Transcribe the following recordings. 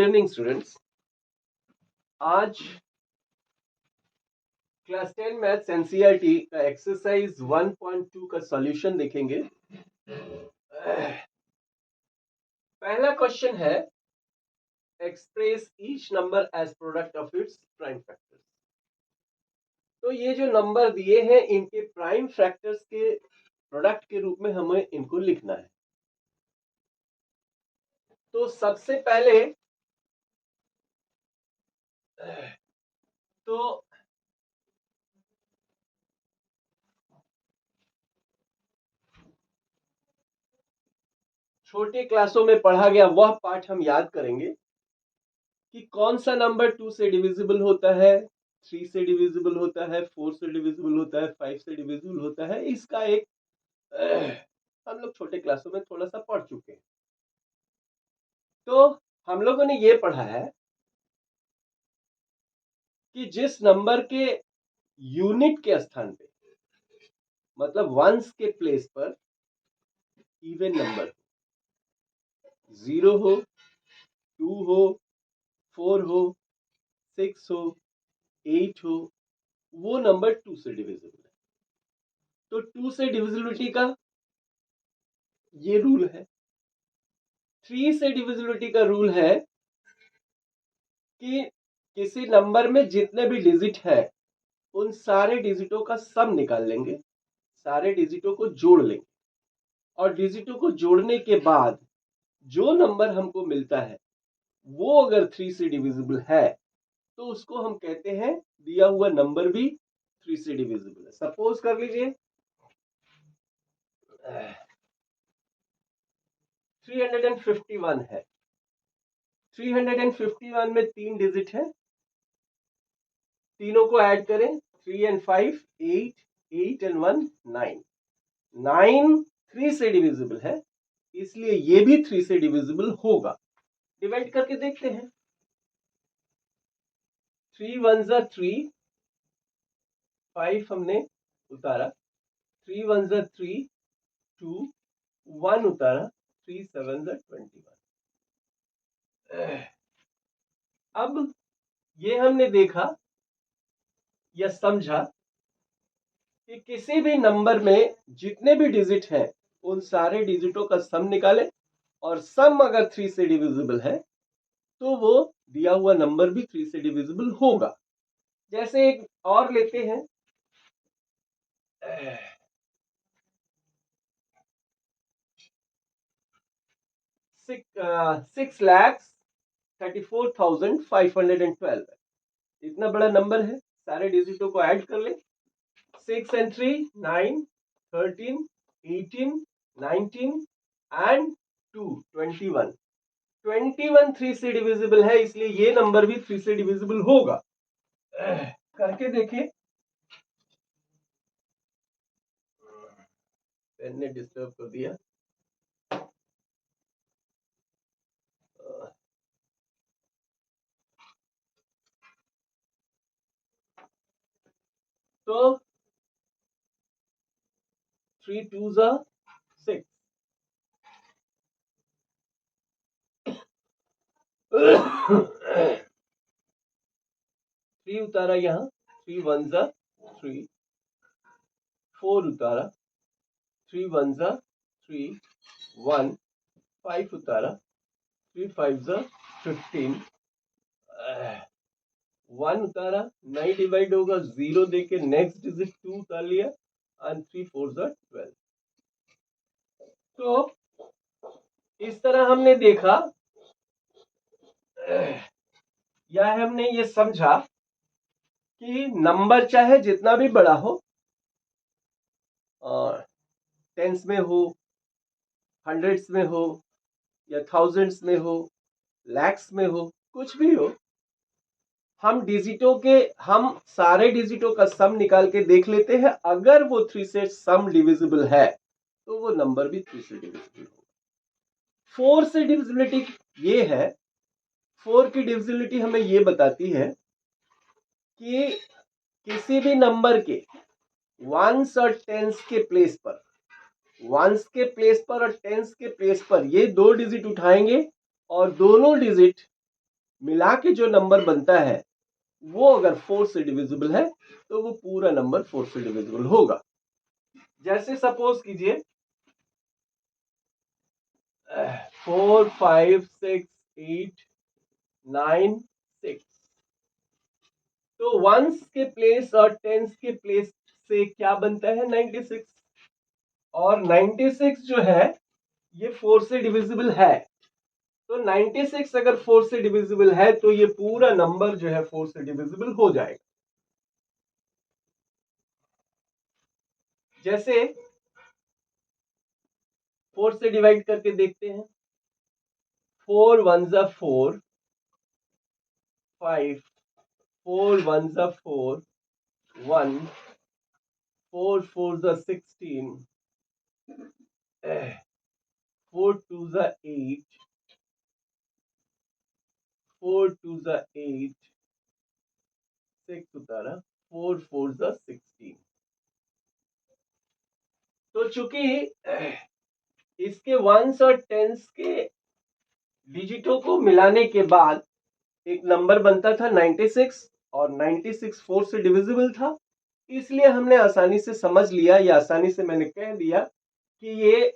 Evening students. आज class 10 maths NCERT का exercise 1.2 का सॉल्यूशन देखेंगे। पहला क्वेश्चन है express each number as product of its prime factors. तो ये जो नंबर दिए हैं इनके प्राइम फैक्टर्स के प्रोडक्ट के रूप में हमें इनको लिखना है। तो सबसे पहले तो छोटे क्लासों में पढ़ा गया वह पाठ हम याद करेंगे कि कौन सा नंबर 2 से डिविजिबल होता है, 3 से डिविजिबल होता है, 4 से डिविजिबल होता है, 5 से डिविजिबल होता है। इसका एक हम लोग छोटे क्लासों में थोड़ा सा पढ़ चुके हैं। तो हम लोगों ने ये पढ़ा है कि जिस नंबर के यूनिट के स्थान पे मतलब वंस के प्लेस पर इवन नंबर 0 हो, 2 हो, 4 हो, 6 हो, 8 हो, वो नंबर 2 से डिविजिबल है। तो 2 से डिविजिबिलिटी का ये रूल है। 3 से डिविजिबिलिटी का रूल है कि किसी नंबर में जितने भी डिजिट है उन सारे डिजिटों का सम निकाल लेंगे, सारे डिजिटों को जोड़ लेंगे और डिजिटों को जोड़ने के बाद जो नंबर हमको मिलता है वो अगर 3 से डिविजिबल है तो उसको हम कहते हैं दिया हुआ नंबर भी 3 से डिविजिबल है। सपोज कर लीजिए 351 है। 351 में 3 डिजिट है, तीनों को ऐड करें 3 and 5 8, 8 and 1 9। 9 3 से डिविजिबल है, इसलिए ये भी 3 से डिविजिबल होगा। डिवाइड करके देखते हैं। 3 1s are 3, 5 हमने उतारा, 3 1s are 3, 2 1 उतारा, 3 7s are 21। अब ये हमने देखा या समझा कि किसी भी नंबर में जितने भी डिजिट हैं उन सारे डिजिटों का सम निकालें और सम अगर 3 से डिविजिबल है तो वो दिया हुआ नंबर भी 3 से डिविजिबल होगा। जैसे एक और लेते हैं 6,34,512 है। इतना बड़ा नंबर है, सारे डिजिटों को ऐड कर ले। 6 and 3 9, 13, 18, 19 and 2 21। 21 3 से डिविजिबल है, इसलिए ये नंबर भी 3 से डिविजिबल होगा। करके देखिए। पेन ने डिस्टर्ब कर दिया। तो 3 2s are 6। 3 उतारा यहाँ, 3 1s are 3, 4 उतारा, 3 1s are 3, 1, 5 उतारा, 3 5s are 15, 1 उतारा, 9 डिवाइड होगा 0 देके नेक्स्ट डिजिट 2 उतार लिया and 3 4s are 12। तो इस तरह हमने देखा या हमने ये समझा कि नंबर चाहे जितना भी बड़ा हो, टेंस में हो, हंड्रेड्स में हो या थाउजेंड्स में हो, लैक्स में हो, कुछ भी हो, हम सारे डिजिटों का सम निकाल के देख लेते हैं। अगर वो 3 से सम डिविजिबल है तो वो नंबर भी 3 से डिविजिबल होगा। 4 से डिविजिबिलिटी ये है, 4 की डिविजिबिलिटी हमें ये बताती है कि किसी भी नंबर के वंस और टेंस के प्लेस पर, वंस के प्लेस पर और टेंस के प्लेस पर ये दो डिजिट उठाएंगे और दोनों डिजिट मिला के जो नंबर बनता है वो अगर 4 से डिविजिबल है तो वो पूरा नंबर 4 से डिविजिबल होगा। जैसे सपोज कीजिए 4 5 6 8 9 6, तो वंस के प्लेस और टेंस के प्लेस से क्या बनता है 96, और 96 जो है ये 4 से डिविजिबल है, तो 96 अगर 4 से डिविजिबल है तो ये पूरा नंबर जो है 4 से डिविजिबल हो जाएगा। जैसे 4 से डिवाइड करके देखते हैं, 4 1 जा 4, 5 4 1 जा 4 1, 4 4 जा 16, 4 2 जा 8, 4 2 जा 8, 6 उतारा, 4 4 जा 16। तो चूंकि इसके वंस और टेंस के डिजिटों को मिलाने के बाद एक नंबर बनता था 96, और 96 4 से डिविजिबल था, इसलिए हमने आसानी से समझ लिया या आसानी से मैंने कह दिया कि ये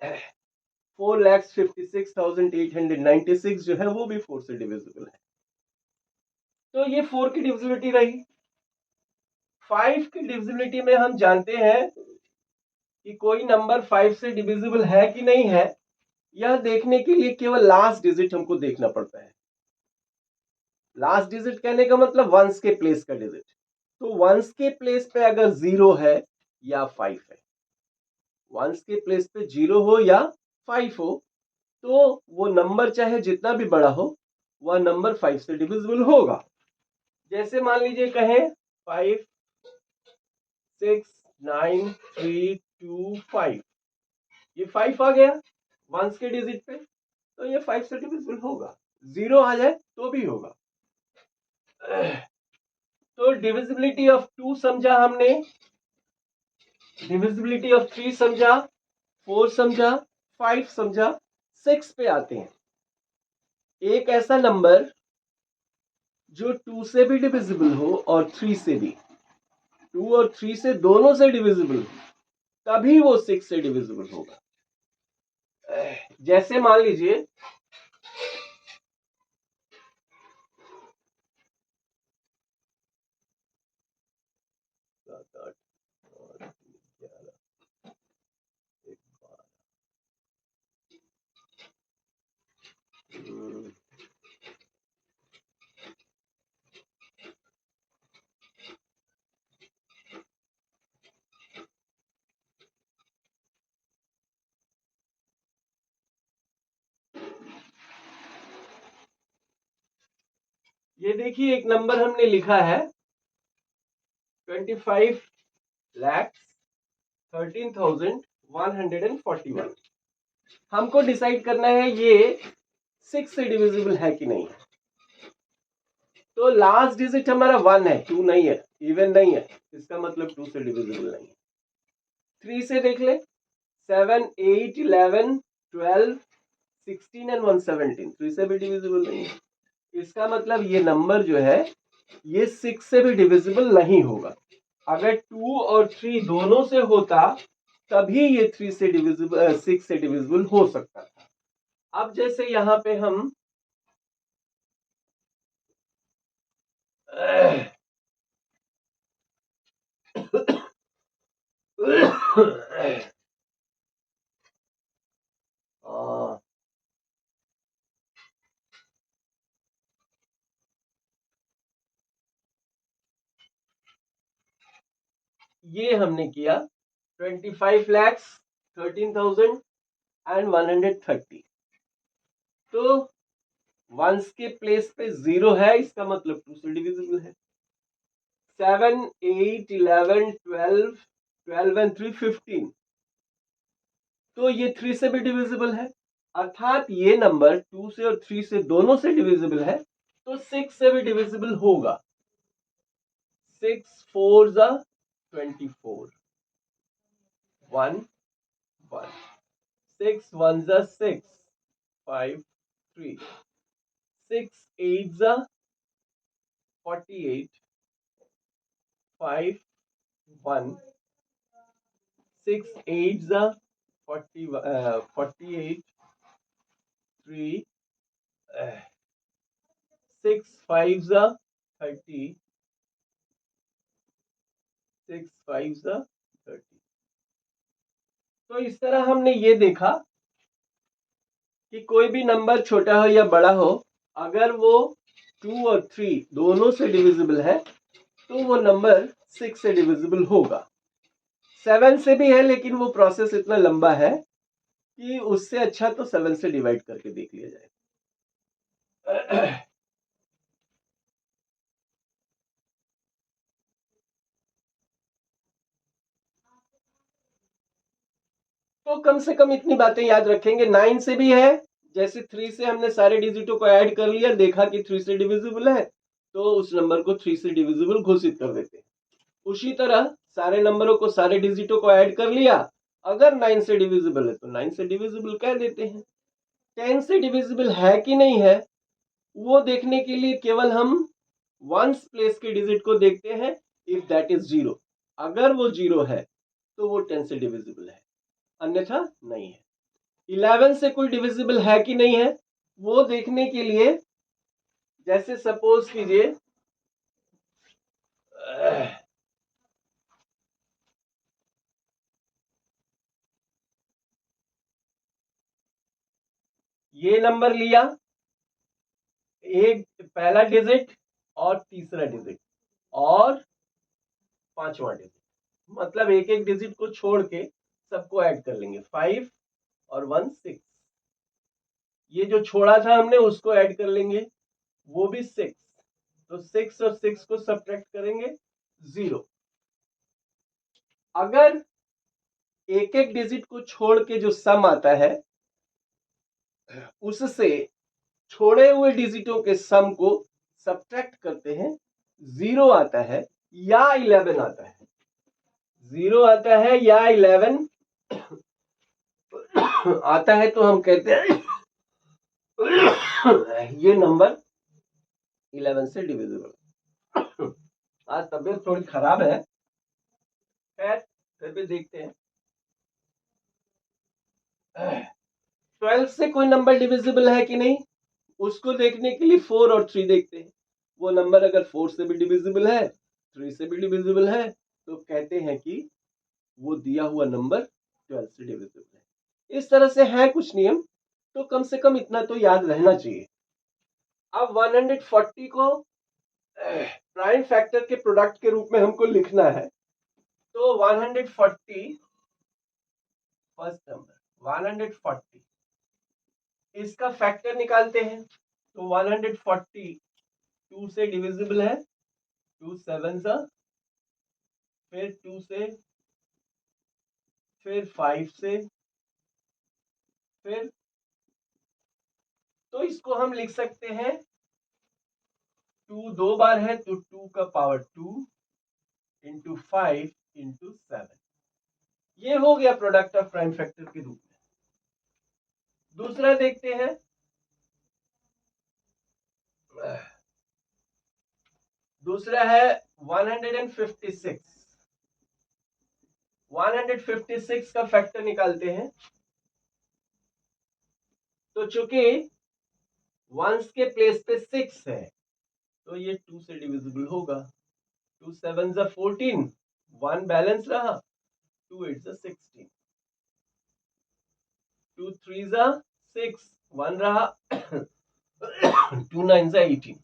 4,56,896 जो है वो भी 4 से डिविजिबल है। तो ये 4 की डिविजिबिलिटी रही। 5 की डिविजिबिलिटी में हम जानते हैं कि कोई नंबर 5 से डिविजिबल है कि नहीं है, यह देखने के लिए केवल लास्ट डिजिट हमको देखना पड़ता है। लास्ट डिजिट कहने का मतलब वंस के प्लेस का डिजिट। तो वंस के प्लेस पे अगर 0 है या 5 है, वंस के प्लेस पे 0 हो या 5 हो, तो वो नंबर चाहे जितना भी बड़ा हो वह नंबर 5 से डिविजिबल होगा। जैसे मान लीजिए कहें 5 6 9 3 2 5, ये 5 आ गया वंस के डिजिट पे, तो ये 5 से डिविजिबल होगा। 0 आ जाए तो भी होगा। तो डिविजिबिलिटी ऑफ 2 समझा हमने, डिविजिबिलिटी ऑफ 3 समझा, 4 समझा, 5 समझा। 6 पे आते हैं। एक ऐसा नंबर जो 2 से भी डिविजिबल हो और 3 से भी, 2 और 3 से दोनों से डिविजिबल हो, तभी वो 6 से डिविजिबल होगा। जैसे मान लीजिए 7 8 9 11 12, ये देखिए एक नंबर हमने लिखा है 25,13,141। हमको डिसाइड करना है ये 6 से डिविजिबल है कि नहीं है। तो लास्ट डिजिट हमारा 1 है, 2 नहीं है, इवन नहीं है, इसका मतलब 2 से डिविजिबल नहीं है। 3 से देख ले, 7 8 11 12 16 एंड 117, 3 से भी डिविजिबल नहीं है। इसका मतलब ये नंबर जो है ये 6 से भी डिविजिबल नहीं होगा। अगर 2 और 3 दोनों से होता तभी ये 3 से डिविजिबल 6 से डिविजिबल हो सकता था। अब जैसे यहाँ पे हम ये हमने किया 25,13,130, तो वंस के प्लेस पे 0 है, इसका मतलब 2 से डिविजिबल है। 7 8 11 12 12 एंड 3 15, तो ये 3 से भी डिविजिबल है, अर्थात ये नंबर 2 से और 3 से दोनों से डिविजिबल है, तो 6 से भी डिविजिबल होगा। 6 4 जा 24, 1 1, 6 1 जा 6 5 3, 6 8 जा 48 5 1 6 8 40 48 3 6 5 30 6 5 30। तो इस तरह हमने ये देखा कि कोई भी नंबर छोटा हो या बड़ा हो, अगर वो 2 और 3 दोनों से डिविजिबल है तो वो नंबर 6 से डिविजिबल होगा। 7 से भी है, लेकिन वो प्रोसेस इतना लंबा है कि उससे अच्छा तो 7 से डिवाइड करके देख लिया जाए। तो कम से कम इतनी बातें याद रखेंगे। 9 से भी है, जैसे 3 से हमने सारे डिजिटों को ऐड कर लिया, देखा कि 3 से डिविजिबल है, तो उस नंबर को 3 से डिविजिबल घोषित कर देते हैं। उसी तरह सारे नंबरों को, सारे डिजिटों को ऐड कर लिया, अगर 9 से डिविजिबल है तो 9 से डिविजिबल कह देते हैं। 10 से डिविजिबल है कि नहीं है, वो देखने के लिए केवल हम वंस प्लेस के डिजिट को देखते हैं। इफ दैट इज 0, अगर वो 0 है तो वो 10 से डिविजिबल है, अन्यथा नहीं है। 11 से कोई डिविजिबल है कि नहीं है, वो देखने के लिए जैसे सपोज कीजिए ये नंबर लिया, एक पहला डिजिट और तीसरा डिजिट और पांचवा डिजिट, मतलब एक एक डिजिट को छोड़ के सबको ऐड कर लेंगे। 5 और 1 6, ये जो छोड़ा था हमने उसको ऐड कर लेंगे, वो भी 6, तो 6 और 6 को सब्ट्रैक्ट करेंगे 0। अगर एक एक डिजिट को छोड़ के जो सम आता है उससे छोड़े हुए डिजिटों के सम को सब्ट्रैक्ट करते हैं, 0 आता है या 11 आता है। 0 आता है या 11 आता है तो हम कहते हैं ये नंबर 11 से डिविजिबल। आज तबीयत थोड़ी खराब है, खैर फिर भी देखते हैं। 12 से कोई नंबर डिविजिबल है कि नहीं, उसको देखने के लिए 4 और 3 देखते हैं। वो नंबर अगर 4 से भी डिविजिबल है, 3 से भी डिविजिबल है, तो कहते हैं कि वो दिया हुआ नंबर 12 से डिविजिबल है। इस तरह से है कुछ नियम, तो कम से कम इतना तो याद रहना चाहिए। अब 140 को प्राइम फैक्टर के प्रोडक्ट के रूप में हमको लिखना है, तो 140 फर्स्ट नंबर 140 इसका फैक्टर निकालते हैं, तो 140 2 से डिविजिबल है, 2 7 फिर 2 से, फिर 5 से, फिर, तो इसको हम लिख सकते हैं 2 दो बार है तो 2 का पावर 2 इंटू 5 इंटू 7। ये हो गया प्रोडक्ट ऑफ प्राइम फैक्टर के रूप में। दूसरा देखते हैं, दूसरा है 156। 156 का फैक्टर निकालते हैं, तो चूंकि वंस के प्लेस पे 6 है तो ये 2 से डिविजिबल होगा। 2 7 14, 1 बैलेंस रहा, 2 8 16, 2 3 6, 1 रहा, 2 9 18,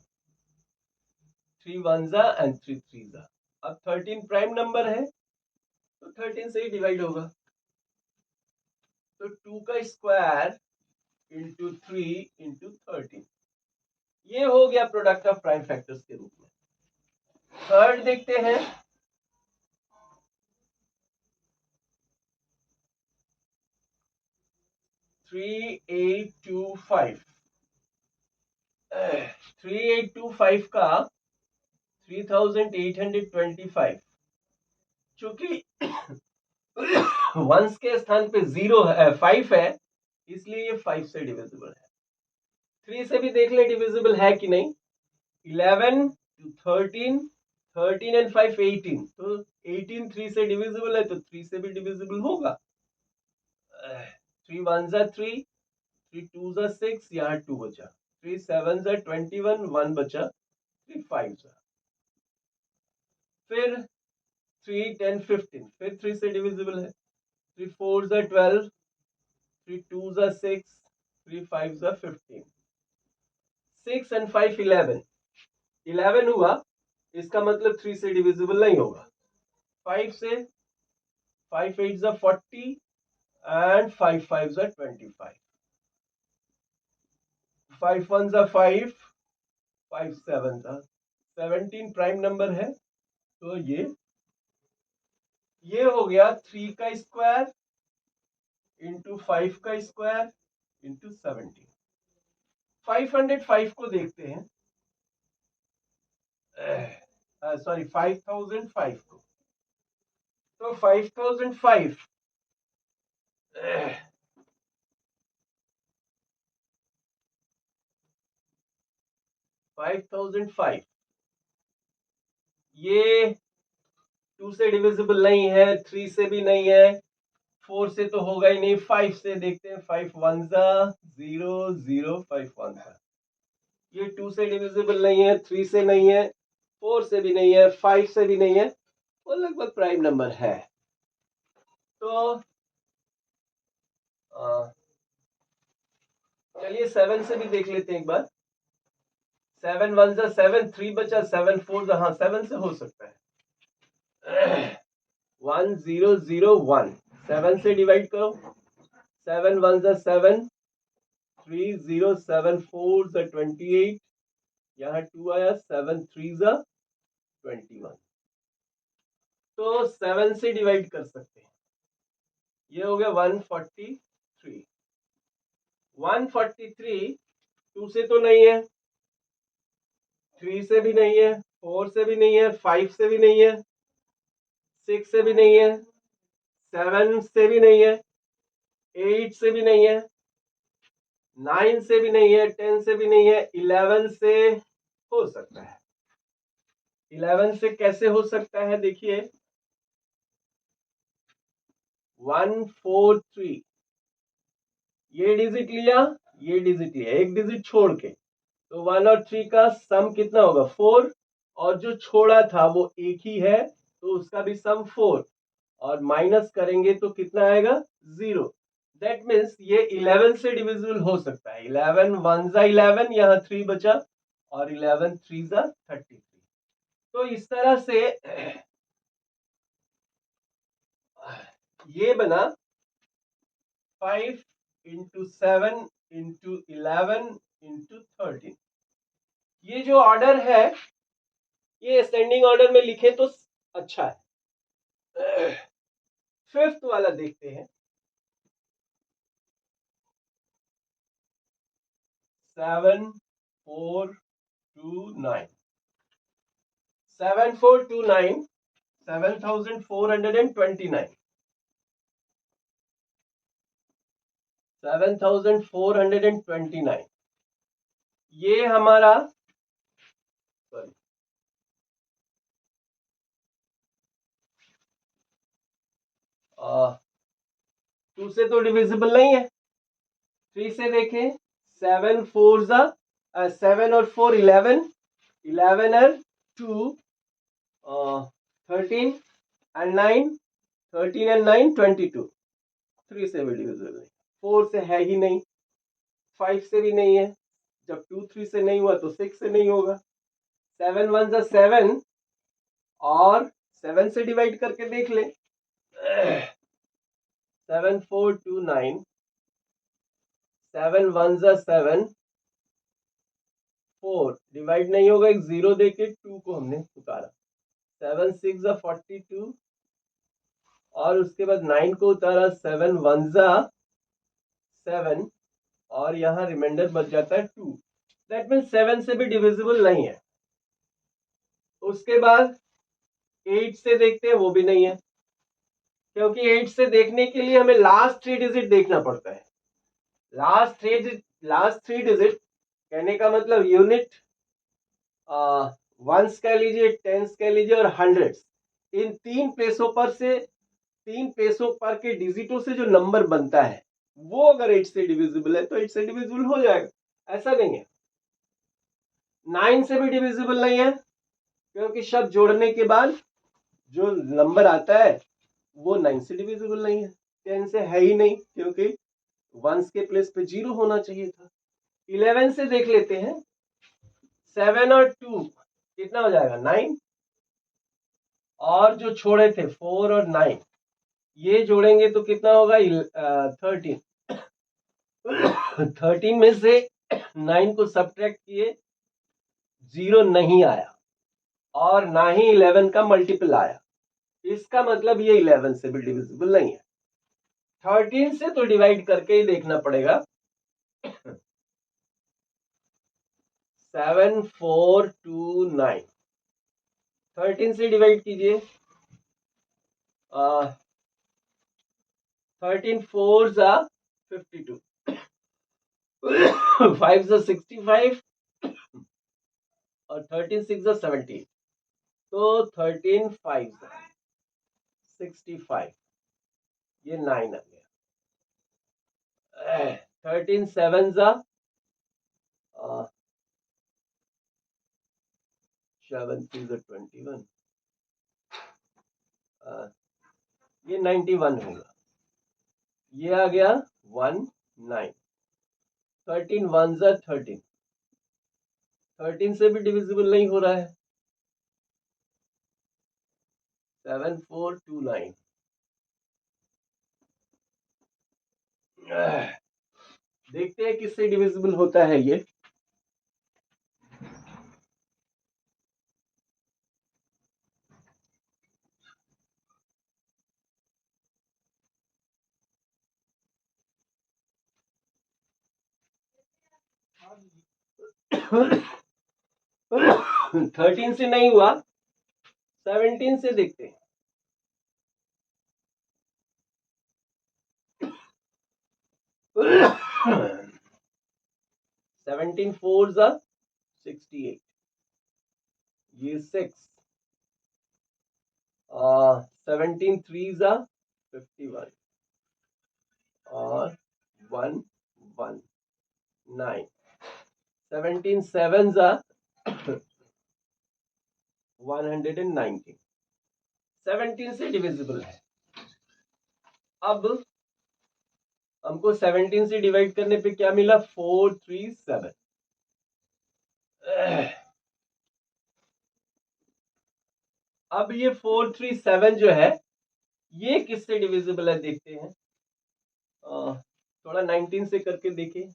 3 1 एंड 3 3। अब 13 प्राइम नंबर है तो 13 से ही डिवाइड होगा, तो 2 का स्क्वायर इंटू 3 इंटू 13, ये हो गया प्रोडक्ट ऑफ प्राइम फैक्टर्स के रूप में। थर्ड देखते हैं, थ्री 3825 का 3825, चूंकि वंस के स्थान पे 5 है, इसलिए ये 5 से डिविजिबल है। 3 से भी देख ले डिविजिबल है कि नहीं। 11 टू 13, 13 एंड 5 18, तो 18 3 से डिविजिबल है तो 3 से भी डिविजिबल होगा। 3 1 जा 3, 3 2 जा 6, यहाँ 2 बचा, 3 7 जा 21, 1 बचा, 3 5 जा, फिर 3 10 15, फिर 3 से डिविजिबल है, 3 4 जा 12, 3 2 जा 6, 3 5 जा 15, 6 and 5 11, 11 हुआ, इसका मतलब 3 से डिविजिबल नहीं होगा। 5 से 5 8 जा 40 एंड 5 5 जा 25, 5 1 जा 5, 5 7 जा 17 प्राइम नंबर है, तो ये हो गया 3 का स्क्वायर इंटू 5 का स्क्वायर इंटू 17। 505 को देखते हैं, सॉरी 5005 को, तो 5005 5005 ये 2 से डिविजिबल नहीं है, 3 से भी नहीं है, 4 से तो होगा ही नहीं, 5 से देखते हैं, 5 1 जा 0 0, 5 1 जा, ये 2 से डिविजिबल नहीं है, 3 से नहीं है, 4 से भी नहीं है, 5 से भी नहीं है, वो लगभग प्राइम नंबर है। तो चलिए 7 से भी देख लेते हैं एक बार। 7 1 जा 7, 3 बचा, 7 4 जा, हाँ 7 से हो सकता है। 1 0 0 1, 7 से डिवाइड करो, 7 1 जा 7, 3 0 7 4 जा 28, यहाँ 2 आया, 7 3 जा 21, तो 7 से डिवाइड कर सकते हैं, ये हो गया 143। 143 2 से तो नहीं है, 3 से भी नहीं है, 4 से भी नहीं है, 5 से भी नहीं है, 6 से भी नहीं है, 7 से भी नहीं है, 8 से भी नहीं है, 9 से भी नहीं है, 10 से भी नहीं है, 11 से हो सकता है। 11 से कैसे हो सकता है, देखिए 143, ये डिजिट लिया, ये डिजिट लिया, एक डिजिट छोड़ के, तो 1 और 3 का सम कितना होगा 4, और जो छोड़ा था वो एक ही है, तो उसका भी सम 4, और माइनस करेंगे तो कितना आएगा 0। दैट मीन्स ये 11 से डिविजिबल हो सकता है। 11 1 जा 11, यहाँ 3 बचा, और 11 3 जा 33। तो इस तरह से ये बना 5 इंटू 7 इंटू 11 इंटू 13। ये जो ऑर्डर है ये असेंडिंग ऑर्डर में लिखे तो अच्छा है। फिफ्थ वाला देखते हैं, 7 4 2 9, 7 4 2 9, 7429, 7429, ये हमारा, सॉरी 2 से तो डिविजिबल नहीं है, 3 से देखें, 7 4 जा 7 और 4 11, 11 और 2 13 and 9, 13 and 9 22, 3 से भी डिविजिबल नहीं, 4 से है ही नहीं, 5 से भी नहीं है, जब 2 3 से नहीं हुआ तो 6 से नहीं होगा। 7 1 जा 7, और 7 से डिवाइड करके देख ले, 7 4 2 9, 7 1 जा 7, 4 डिवाइड नहीं होगा, एक 0 देके 2 को हमने उतारा, 7 6 जा 42, और उसके बाद 9 को उतारा, 7 1 जा 7, और यहाँ रिमाइंडर बच जाता है 2। दैट मीन्स 7 से भी डिविजिबल नहीं है। उसके बाद 8 से देखते हैं, वो भी नहीं है, क्योंकि 8 से देखने के लिए हमें लास्ट 3 डिजिट देखना पड़ता है। लास्ट 3 डिजिट कहने का मतलब यूनिट वंस कह लीजिए, टेंस कह लीजिए और हंड्रेड्स, इन तीन प्लेसों पर से, तीन प्लेसों पर के डिजिटों से जो नंबर बनता है वो अगर 8 से डिविजिबल है तो 8 से डिविजिबल हो जाएगा। ऐसा नहीं है 9 से भी डिविजिबल नहीं है, क्योंकि शब्द जोड़ने के बाद जो नंबर आता है वो 9 से डिविजिबल नहीं है। 10 से है ही नहीं, क्योंकि वंस के प्लेस पे 0 होना चाहिए था। 11 से देख लेते हैं, 7 और 2 कितना हो जाएगा 9, और जो छोड़े थे 4 और 9 ये जोड़ेंगे तो कितना होगा 13। 13 में से 9 को सब्ट्रैक्ट किए, 0 नहीं आया, और ना ही 11 का मल्टीपल आया, इसका मतलब ये 11 से भी डिविजिबल नहीं है। 13 से तो डिवाइड करके ही देखना पड़ेगा। 7 4 2 9, 13 से डिवाइड कीजिए, 13 4 जा 52, 5 जा 65 और 13 6 जा 70, तो 13 5 जा 65, ये 9 आ गया। 13 7 जा 7 3 जा 21, ये 91 होगा, ये आ गया 19। 13 1 जा 13, 13 से भी डिविजिबल नहीं हो रहा है। 7 4 2 9, देखते हैं किससे डिविजिबल होता है ये। थर्टीन से नहीं हुआ, 17 से देखते हैं। सेवनटीन फोर जा 68, ये 6, 17 थ्री जा 51 और 1 1 9, 17 7 जा 119, 17 से डिविजिबल है। अब हमको 17 से डिवाइड करने पे क्या मिला 437, अब ये 437 जो है ये किससे डिविजिबल है देखते हैं। थोड़ा 19 से करके देखिए,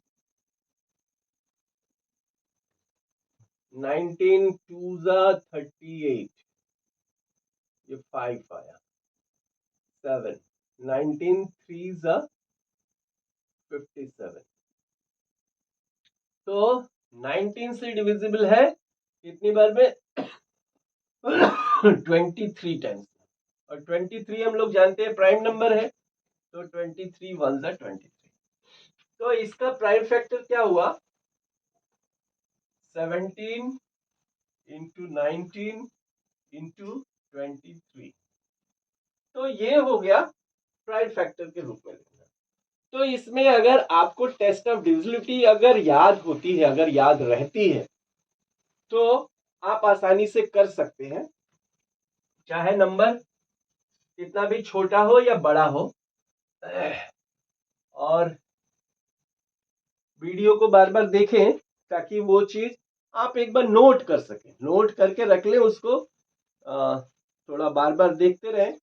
19 2 जा 38, ये 5 आया, 7 19 3 जा 57, तो 19 से डिविजिबल है कितनी बार में 23 टाइम्स, और 23 हम लोग जानते हैं प्राइम नंबर है, तो 23 1 जा 23, तो इसका प्राइम फैक्टर क्या हुआ 17 इंटू 19 इंटू 23, तो ये हो गया प्राइम फैक्टर के रूप में लिखना। तो इसमें अगर आपको टेस्ट ऑफ डिविजिबिलिटी अगर याद होती है, अगर याद रहती है, तो आप आसानी से कर सकते हैं, चाहे नंबर कितना भी छोटा हो या बड़ा हो। और वीडियो को बार बार देखें ताकि वो चीज आप एक बार नोट कर सकें, नोट करके रख लें उसको, थोड़ा बार बार देखते रहें।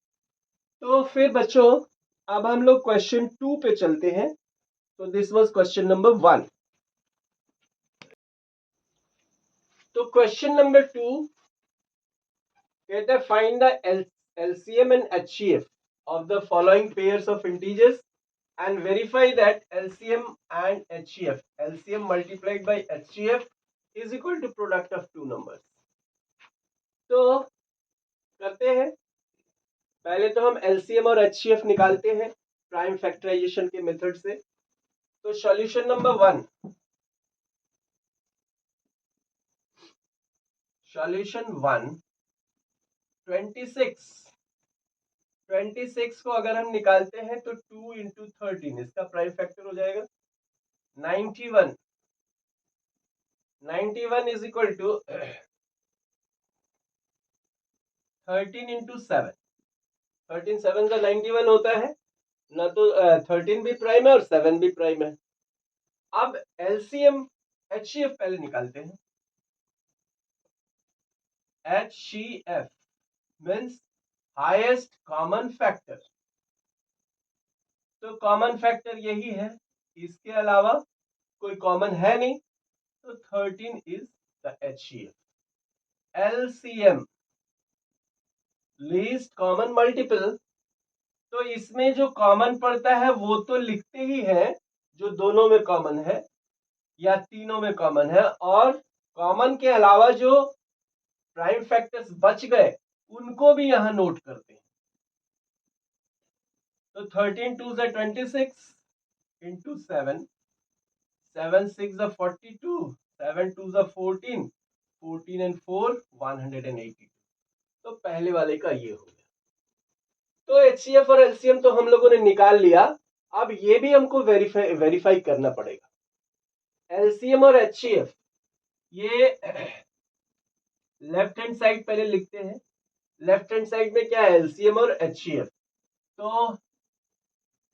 तो फिर बच्चों अब हम लोग क्वेश्चन 2 पे चलते हैं। तो दिस वाज क्वेश्चन नंबर 1। तो क्वेश्चन नंबर 2 कहता है find the LCM and HCF of the following pairs of integers and verify that LCM and HCF, LCM multiplied by HCF is equal to product of two numbers। तो करते हैं, पहले तो हम LCM और HCF निकालते हैं प्राइम फैक्टराइजेशन के मेथड से। तो सॉल्यूशन नंबर 1, सॉल्यूशन 1 26 को अगर हम निकालते हैं तो 2 इंटू 13 इसका प्राइम फैक्टर हो जाएगा 91 इज इक्वल टू 13 इंटू 7 13 7 का 91 होता है ना, तो 13 भी प्राइम है और 7 भी प्राइम है। अब एलसीएम एचसीएफ पहले निकालते हैं। HCF means highest common factor, तो कॉमन फैक्टर यही है, इसके अलावा कोई कॉमन है नहीं, तो 13 is the HCF। LCM least common multiple, तो इसमें जो कॉमन पड़ता है वो तो लिखते ही है जो दोनों में कॉमन है या तीनों में कॉमन है, और कॉमन के अलावा जो प्राइम फैक्टर्स बच गए उनको भी यहां नोट करते हैं। तो 13 2 ज़ा 26 इंटू 7 7 6 ज़ा 42 7 2 ज़ा 14 14 एंड 4 182। तो पहले वाले का ये हो गया। तो HCF और LCM तो हम लोगों ने निकाल लिया, अब ये भी हमको वेरीफाई करना पड़ेगा। LCM और HCF ये लेफ्ट हैंड साइड पहले लिखते हैं। लेफ्ट हैंड साइड में क्या है, LCM और HCF, तो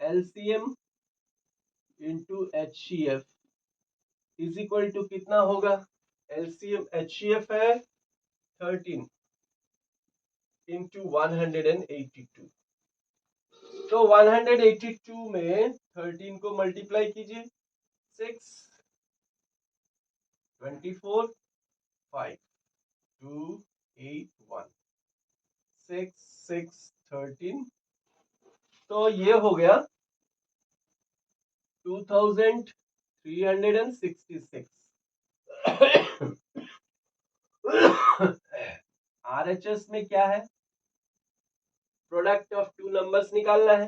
LCM into HCF is equal to कितना होगा, LCM HCF है 13 इंटू 182, तो 182 में 13 को मल्टीप्लाई कीजिए 6 24 5 2 8 1 6 6 13, तो ये हो गया 2366। RHS में क्या है, प्रोडक्ट ऑफ टू नंबर्स निकालना है,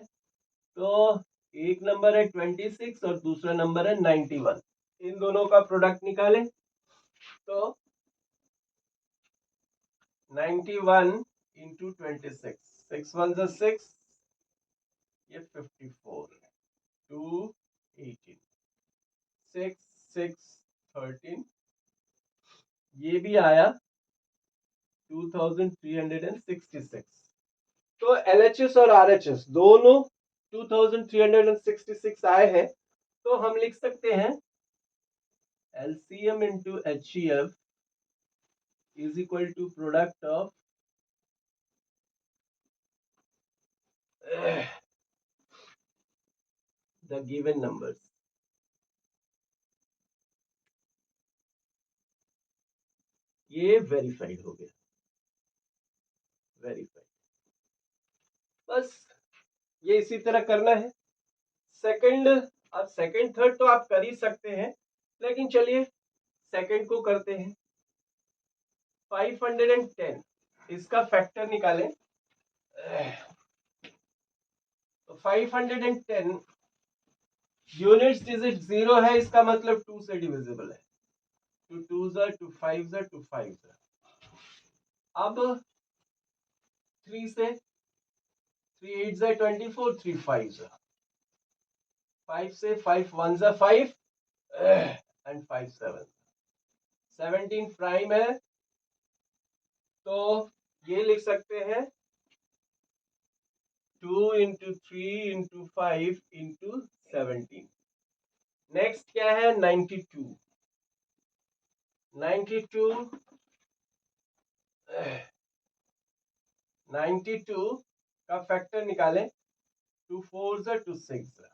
तो एक नंबर है 26 और दूसरा नंबर है 91, इन दोनों का प्रोडक्ट निकालें तो 91 इंटू 26 6 1 ज़ा 6, ये 54 2 18 6 6 13, ये भी आया 2366। तो LHS और RHS दोनों 2366 आए हैं, तो हम लिख सकते हैं LCM into HCF is equal to product of the given numbers. ये वेरीफाइड हो गया, वेरीफाइड। बस ये इसी तरह करना है। सेकंड, अब सेकंड थर्ड तो आप कर ही सकते हैं, लेकिन चलिए सेकंड को करते हैं। 510 इसका फैक्टर निकालें, तो 510 यूनिट्स डिजिट 0 है, इसका मतलब 2 से डिविजिबल है, तो 2 ज़ा 2 5 ज़ा 2 5 ज़ा। अब 3 से 3 8 ज़ा 24 3 5 ज़ा, 5 से 5 1 ज़ा 5 एंड 5 7 17 प्राइम है, तो ये लिख सकते हैं 2 इंटू 3 इंटू 5 इंटू 17। नेक्स्ट क्या है 92 का फैक्टर निकालें, 2 4 ज़ा 2 6 ज़ा,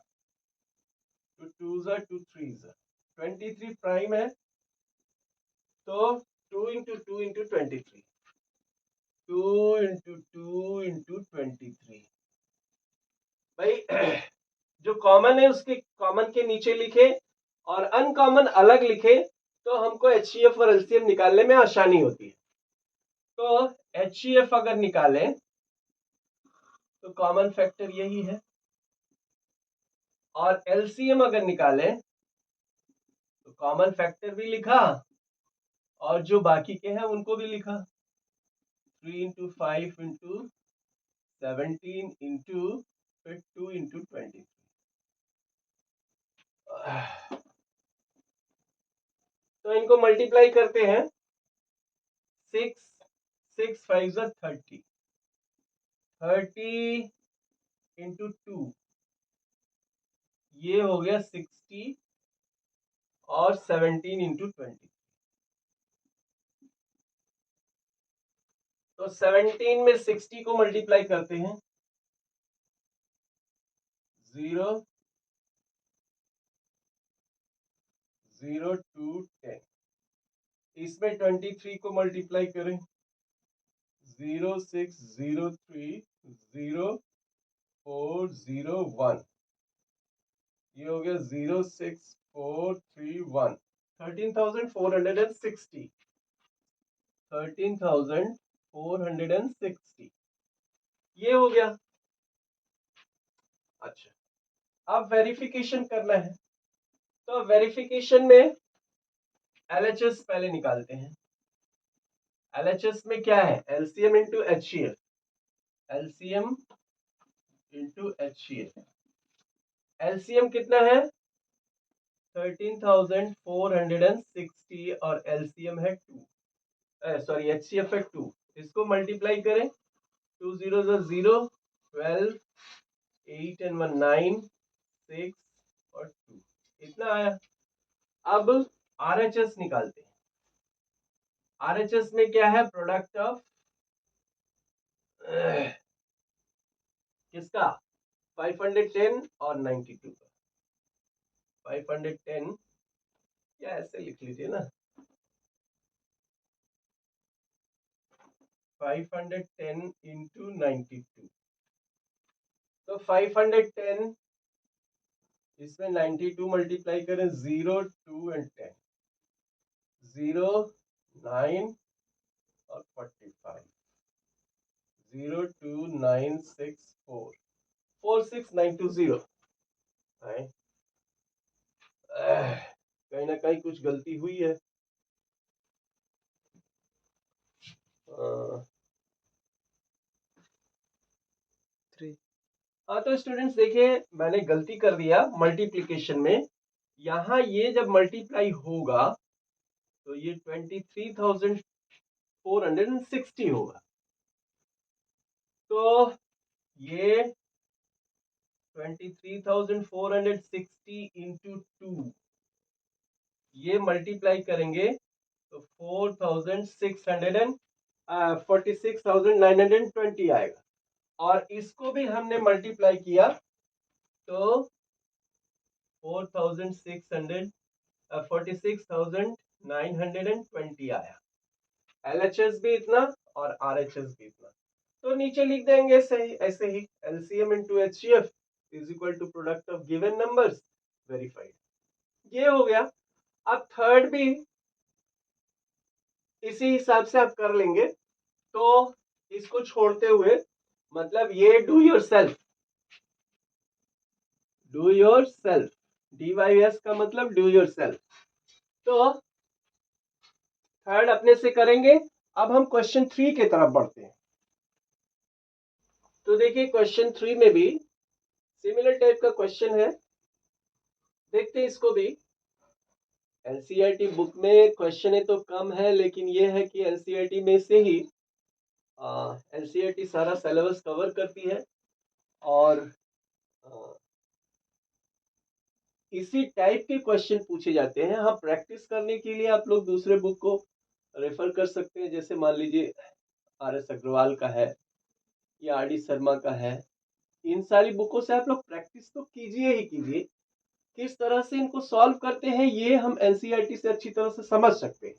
2 2 ज़ा 2 3 ज़ा, 23 प्राइम है, तो 2 इंटू 2 इंटू 23 2 इंटू 2 इंटू 23। भाई जो कॉमन है उसके कॉमन के नीचे लिखे और अनकॉमन अलग लिखे तो हमको HCF और LCM निकालने में आसानी होती है। तो HCF अगर निकालें तो कॉमन फैक्टर यही है, और LCM अगर निकालें तो कॉमन फैक्टर भी लिखा और जो बाकी के हैं उनको भी लिखा, 3 इंटू 5 इंटू 17 इंटू फिर 2 इंटू 23। तो इनको मल्टीप्लाई करते हैं, 6 5 30, 30 इंटू 2 ये हो गया 60 और 17 इंटू 20। तो 17 में 60 को मल्टीप्लाई करते हैं, 0 0 2 10। इसमें 23 को मल्टीप्लाई करें, 0 6 0 3 0 4 0 1। ये हो गया 0 6 4 3 1। 13,460, 13,460 ये हो गया। अच्छा, अब वेरिफिकेशन करना है, तो वेरिफिकेशन में LHS पहले निकालते हैं। LHS में क्या है, LCM into HCF, LCM into HCF। LCM कितना है, 13,460 और LCM है 2, सॉरी HCF है 2। इसको मल्टीप्लाई करें, 2 0 0, 12, 8 and 1 9, 6 और 2, इतना आया। अब RHS निकालते हैं। RHS में क्या है, प्रोडक्ट ऑफ किसका, 510 और 92 का। 510 या ऐसे लिख लीजिए ना, 510 इंटू 92। तो 510 इसमें 92 मल्टीप्लाई करें, 0 2 एंड 10, 0 9 और 45, 0 2 9 6 4 4 6 9 2 0। कहीं ना कहीं कुछ गलती हुई है। हाँ, तो स्टूडेंट्स देखिए, मैंने गलती कर दिया मल्टीप्लिकेशन में। यहाँ ये जब मल्टीप्लाई होगा तो ये 23,460 होगा। तो ये 23,460 इंटू 2 ये मल्टीप्लाई करेंगे तो 46,920 आएगा। और इसको भी हमने मल्टीप्लाई किया तो 46,920 आया। LHS भी इतना और RHS भी इतना। तो नीचे लिख देंगे ऐसे ही LCM into HCF is equal to product of given numbers verified. ये हो गया। अब थर्ड भी इसी हिसाब से आप कर लेंगे। तो इसको छोड़ते हुए, मतलब ये डू योर सेल्फ, DYS का मतलब डू योर सेल्फ। तो थर्ड अपने से करेंगे। अब हम क्वेश्चन 3 की तरफ बढ़ते हैं। तो देखिए क्वेश्चन 3 में भी सिमिलर टाइप का क्वेश्चन है, देखते हैं इसको भी। एनसीईआरटी बुक में क्वेश्चन तो कम है, लेकिन ये है कि एनसीईआरटी में से ही एनसीईआरटी सारा सिलेबस कवर करती है और इसी टाइप के क्वेश्चन पूछे जाते हैं। हाँ, प्रैक्टिस करने के लिए आप लोग दूसरे बुक को रेफर कर सकते हैं, जैसे मान लीजिए RS अग्रवाल का है या RD शर्मा का है। इन सारी बुकों से आप लोग प्रैक्टिस तो कीजिए ही कीजिए। किस तरह से इनको सॉल्व करते हैं ये हम एनसीईआरटी से अच्छी तरह से समझ सकते हैं।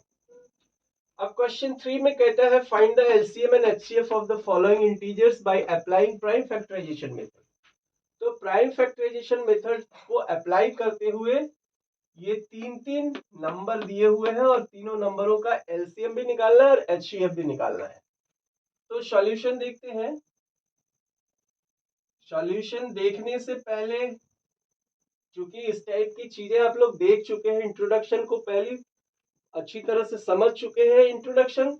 अब क्वेश्चन 3 में कहता है find the LCM and HCF of the following integers by applying prime factorisation method. तो प्राइम फैक्टराइजेशन मेथड को अप्लाई करते हुए ये तीन नंबर दिए हुए हैं और तीनों नंबरों का एलसीएम भी निकालना है और एचसीएफ भी निकालना है। तो सॉल्यूशन देखते हैं। सॉल्यूशन देखने से पहले, क्योंकि इस टाइप की चीजें आप लोग देख चुके हैं इंट्रोडक्शन को पहली अच्छी तरह से समझ चुके हैं। इंट्रोडक्शन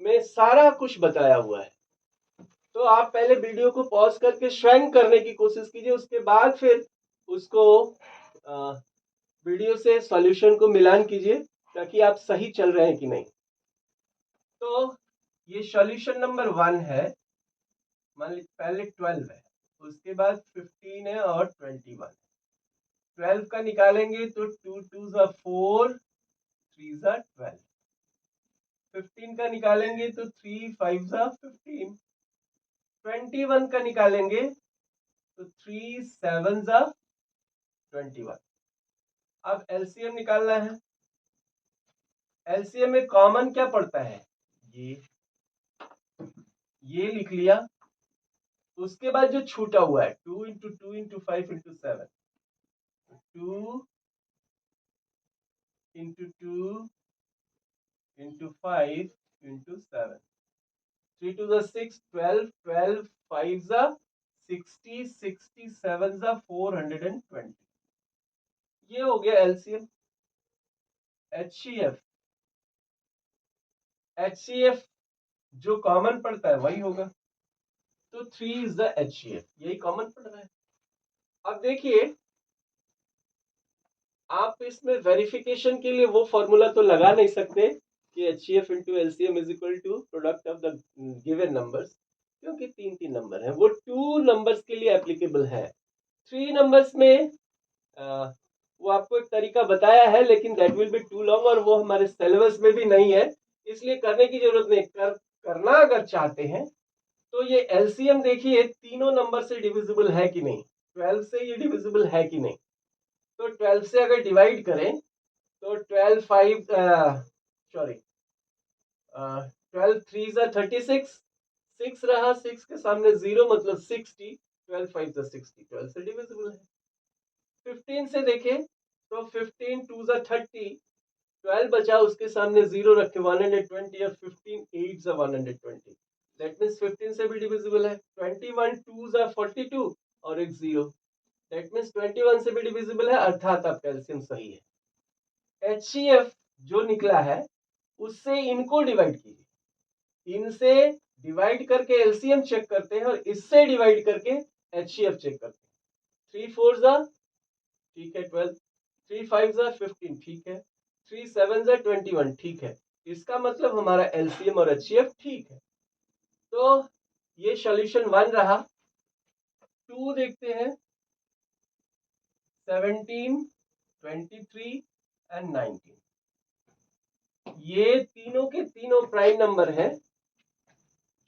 में सारा कुछ बताया हुआ है, तो आप पहले वीडियो को पॉज करके स्वयं करने की कोशिश कीजिए, उसके बाद फिर उसको वीडियो से सॉल्यूशन को मिलान कीजिए ताकि आप सही चल रहे हैं कि नहीं। तो ये सॉल्यूशन नंबर 1 है। मान लीजिए पहले 12 है, उसके बाद 15 है और 21। 12 का निकालेंगे तो 2 2 जा 4, 3 जा 12। 15 का निकालेंगे तो 3 5 जा 15। 21 का निकालेंगे तो 3 7 जा 21। अब एलसीएम निकालना है। एलसीएम में कॉमन क्या पड़ता है, ये लिख लिया। उसके बाद जो छूटा हुआ है 2 into 2 into 5 into 7, 2 into 2 into 5 into 7, 3 2 जा 6, 12, 12 5 जा 60, 67 जा 420। ये हो गया एलसीएम। एचसीएफ, एचसीएफ जो कॉमन पड़ता है वही होगा, तो 3 इज द एचसीएफ, यही कॉमन पड़ रहा है। अब देखिए, आप इसमें वेरिफिकेशन के लिए वो फॉर्मूला तो लगा नहीं सकते कि HCF into LCM is equal to product of the given numbers, क्योंकि तीन तीन नंबर है, वो 2 नंबर्स के लिए एप्लीकेबल है। 3 नंबर्स में वो आपको एक तरीका बताया है, लेकिन that will be too long और वो हमारे सिलेबस में भी नहीं है, इसलिए करने की जरूरत नहीं। करना अगर चाहते हैं तो ये एलसीएम देखिए तीनों नंबर से डिविजिबल है कि नहीं, 12 से ये डिविजिबल है कि नहीं। तो 12 से अगर डिवाइड करें तो 12 5 सॉरी 12 3 जा 36, 6 रहा, 6 के सामने 0 मतलब 60, 12 5 जा 60, 12 से डिविजिबल है। 15 से देखें तो 15 2 जा 30, 12 बचा, उसके सामने 0 रखे 120, और 15 8 जा 120, दैट मीन्स 15 से भी डिविजिबल है। 21 2 जा 42 और एक 0, दैट मीन्स 21 से भी डिविजिबल है, अर्थात आपका एलसीएम सही है। एचसीएफ जो निकला है उससे इनको डिवाइड कीजिए, इनसे डिवाइड करके एलसीएम चेक करते हैं और इससे डिवाइड करके एचसीएफ चेक करते हैं। 3 4 जा ठीक है 12, 3 5 जा 15 ठीक है, 3 7 जा 21 ठीक है, इसका मतलब हमारा एलसीएम और एचसीएफ ठीक है। तो ये सॉल्यूशन 1 रहा। 2 देखते हैं, 17 23 एंड 19, ये तीनों के तीनों प्राइम नंबर हैं,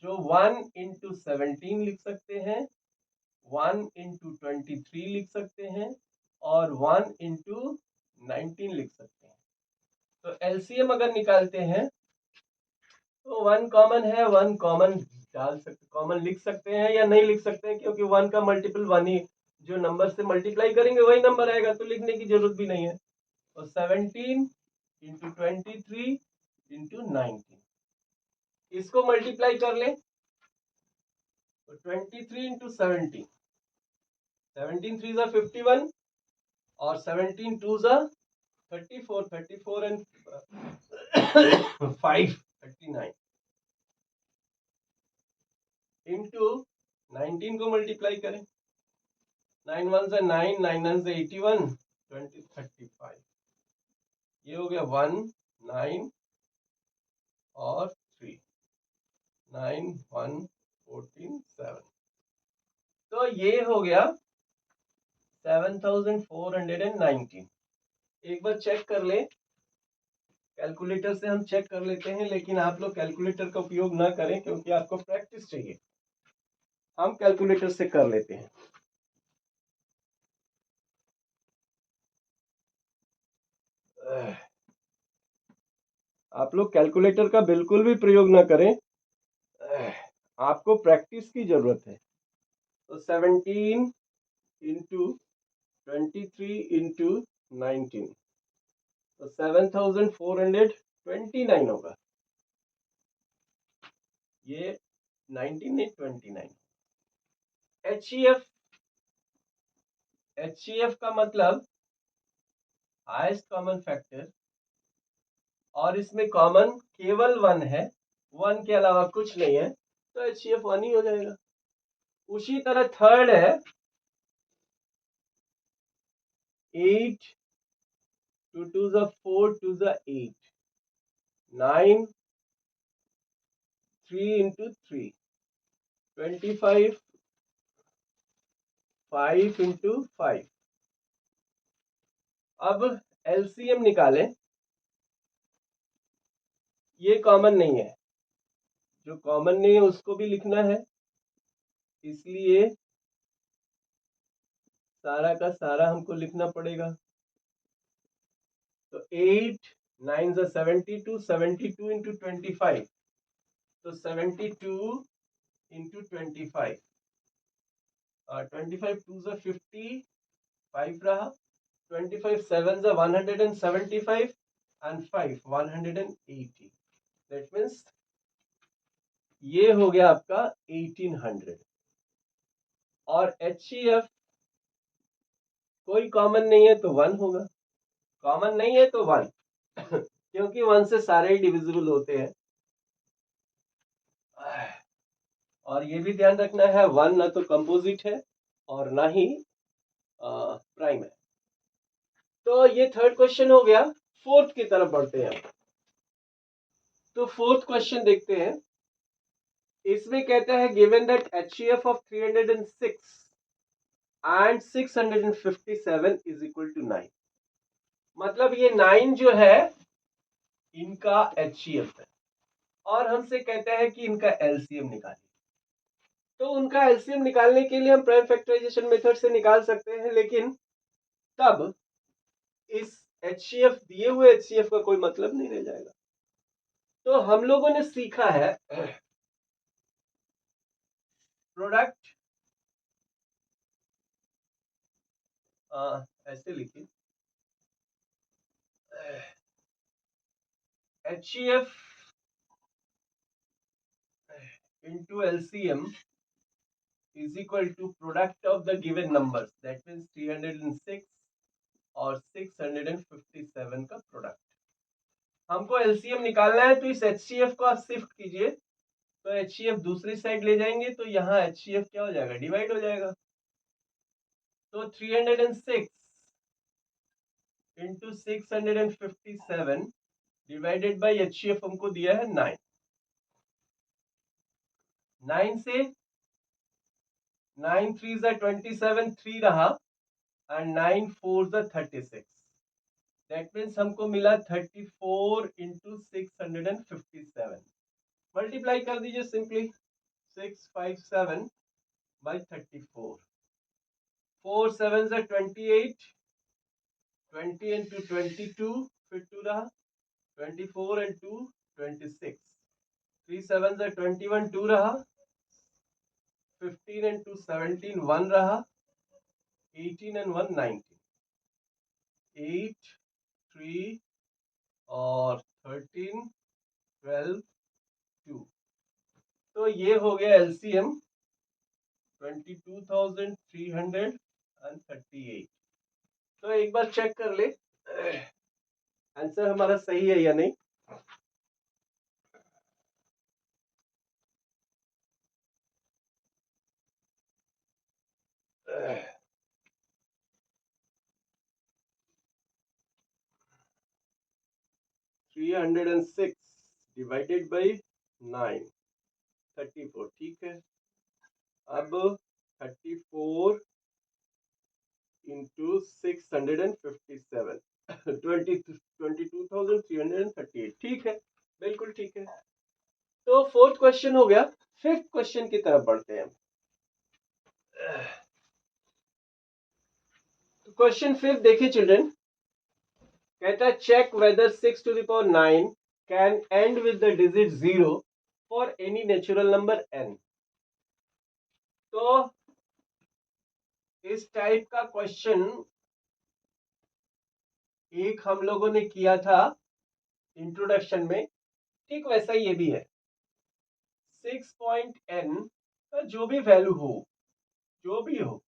जो 1 इंटू 17 लिख सकते हैं, 1 इंटू 23 लिख सकते हैं और 1 इंटू 19 लिख सकते हैं। तो एलसीएम अगर निकालते हैं तो 1 कॉमन है, 1 कॉमन डाल सकते, कॉमन लिख सकते हैं या नहीं लिख सकते हैं, क्योंकि 1 का मल्टीपल 1 ही, जो नंबर से मल्टीप्लाई करेंगे वही नंबर आएगा, तो लिखने की जरूरत भी नहीं है। तो 17 इंटू 23 इंटू 19, इसको मल्टीप्लाई कर ले तो 23 इंटू 17, 17 3 जा 51 और 17 2 जा 34, 34 एंड 5 39 इंटू 19 को मल्टीप्लाई करें, 9 1 से 9, 9 9 से 81, 20 35, ये हो गया 1 9 और 3, 9 1 14 7, तो ये हो गया 7419। एक बार चेक कर ले, कैलकुलेटर से हम चेक कर लेते हैं, लेकिन आप लोग कैलकुलेटर का उपयोग ना करें क्योंकि आपको प्रैक्टिस चाहिए। हम कैलकुलेटर से कर लेते हैं। आप लोग कैलकुलेटर का बिल्कुल भी प्रयोग ना करें, आपको प्रैक्टिस की जरूरत है। तो 17 इंटू 23 इंटू 19, तो 7429 होगा, ये 19 नहीं 29। एचसीएफ, एचसीएफ का मतलब हाईएस्ट कॉमन फैक्टर और इसमें कॉमन केवल 1 है, 1 के अलावा कुछ नहीं है, तो HCF 1 ही हो जाएगा। उसी तरह थर्ड है 8 2 2 4 2 8 9 3 into 3 25 5 into 5। अब LCM निकालें, ये कॉमन नहीं है, जो कॉमन नहीं है उसको भी लिखना है, इसलिए सारा का सारा हमको लिखना पड़ेगा। तो 8 9 72 72 into 25, तो 72 into 25 25 2 50 5 रहा, 25 7 175 and 5 180। दैट मीन्स ये हो गया आपका 1800। और HCF कोई कॉमन नहीं है तो 1 होगा, कॉमन नहीं है तो 1 क्योंकि 1 से सारे ही डिविजिबल होते हैं। और ये भी ध्यान रखना है 1 ना तो कंपोजिट है और ना ही प्राइम है। तो ये थर्ड क्वेश्चन हो गया। फोर्थ की तरफ बढ़ते हैं। तो फोर्थ क्वेश्चन देखते हैं। इसमें कहता है given that HCF of 306 and 657 is equal to 9। मतलब ये 9 जो है इनका HCF है और हमसे कहता है कि इनका LCM निकालिए। तो उनका LCM निकालने के लिए हम प्राइम फैक्टराइजेशन मेथड से निकाल सकते हैं, लेकिन तब इस HCF दिए हुए HCF का कोई मतलब नहीं रह जाएगा। तो हम लोगों ने सीखा है प्रोडक्ट, ऐसे लिखिए HCF into LCM is equal to product of the given numbers, that means 306 और 657 का प्रोडक्ट। हमको LCM निकालना है, तो इस HCF को आप शिफ्ट कीजिए, तो HCF दूसरी साइड ले जाएंगे तो यहाँ HCF क्या हो जाएगा, डिवाइड हो जाएगा। तो 306 into 657 डिवाइडेड बाई HCF हमको दिया है 9। 9 से 9 3 27 3 रहा एंड 9 4 36। दैट मीन्स हमको मिला 34 into 657। मल्टीप्लाई कर दीजिए सिंपली 657 by 34। 4 7 28, 20 into 22 फिर 2 रहा, 24 and 2 26, 3 7 21 2 रहा, 15 and 2 17 1 रहा, 18 and 1 19, 8 3 और 13 12 2। तो ये हो गया LCM 22,338। तो एक बार चेक कर ले आंसर हमारा सही है या नहीं। थ्री 306 डिवाइडेड बाई 9 34, ठीक है। अब 34 इंटू 657 22,338, ठीक है, बिल्कुल ठीक है। तो फोर्थ क्वेश्चन हो गया। फिफ्थ क्वेश्चन की तरफ बढ़ते हैं। तो क्वेश्चन फिफ्थ देखिए चिल्ड्रन, कहता है check whether 6 to the power 9 can end with the digit 0 for any natural number n। तो इस टाइप का क्वेश्चन एक हम लोगों ने किया था इंट्रोडक्शन में, ठीक वैसा ये भी है। 6.n का जो भी वैल्यू हो, जो भी हो,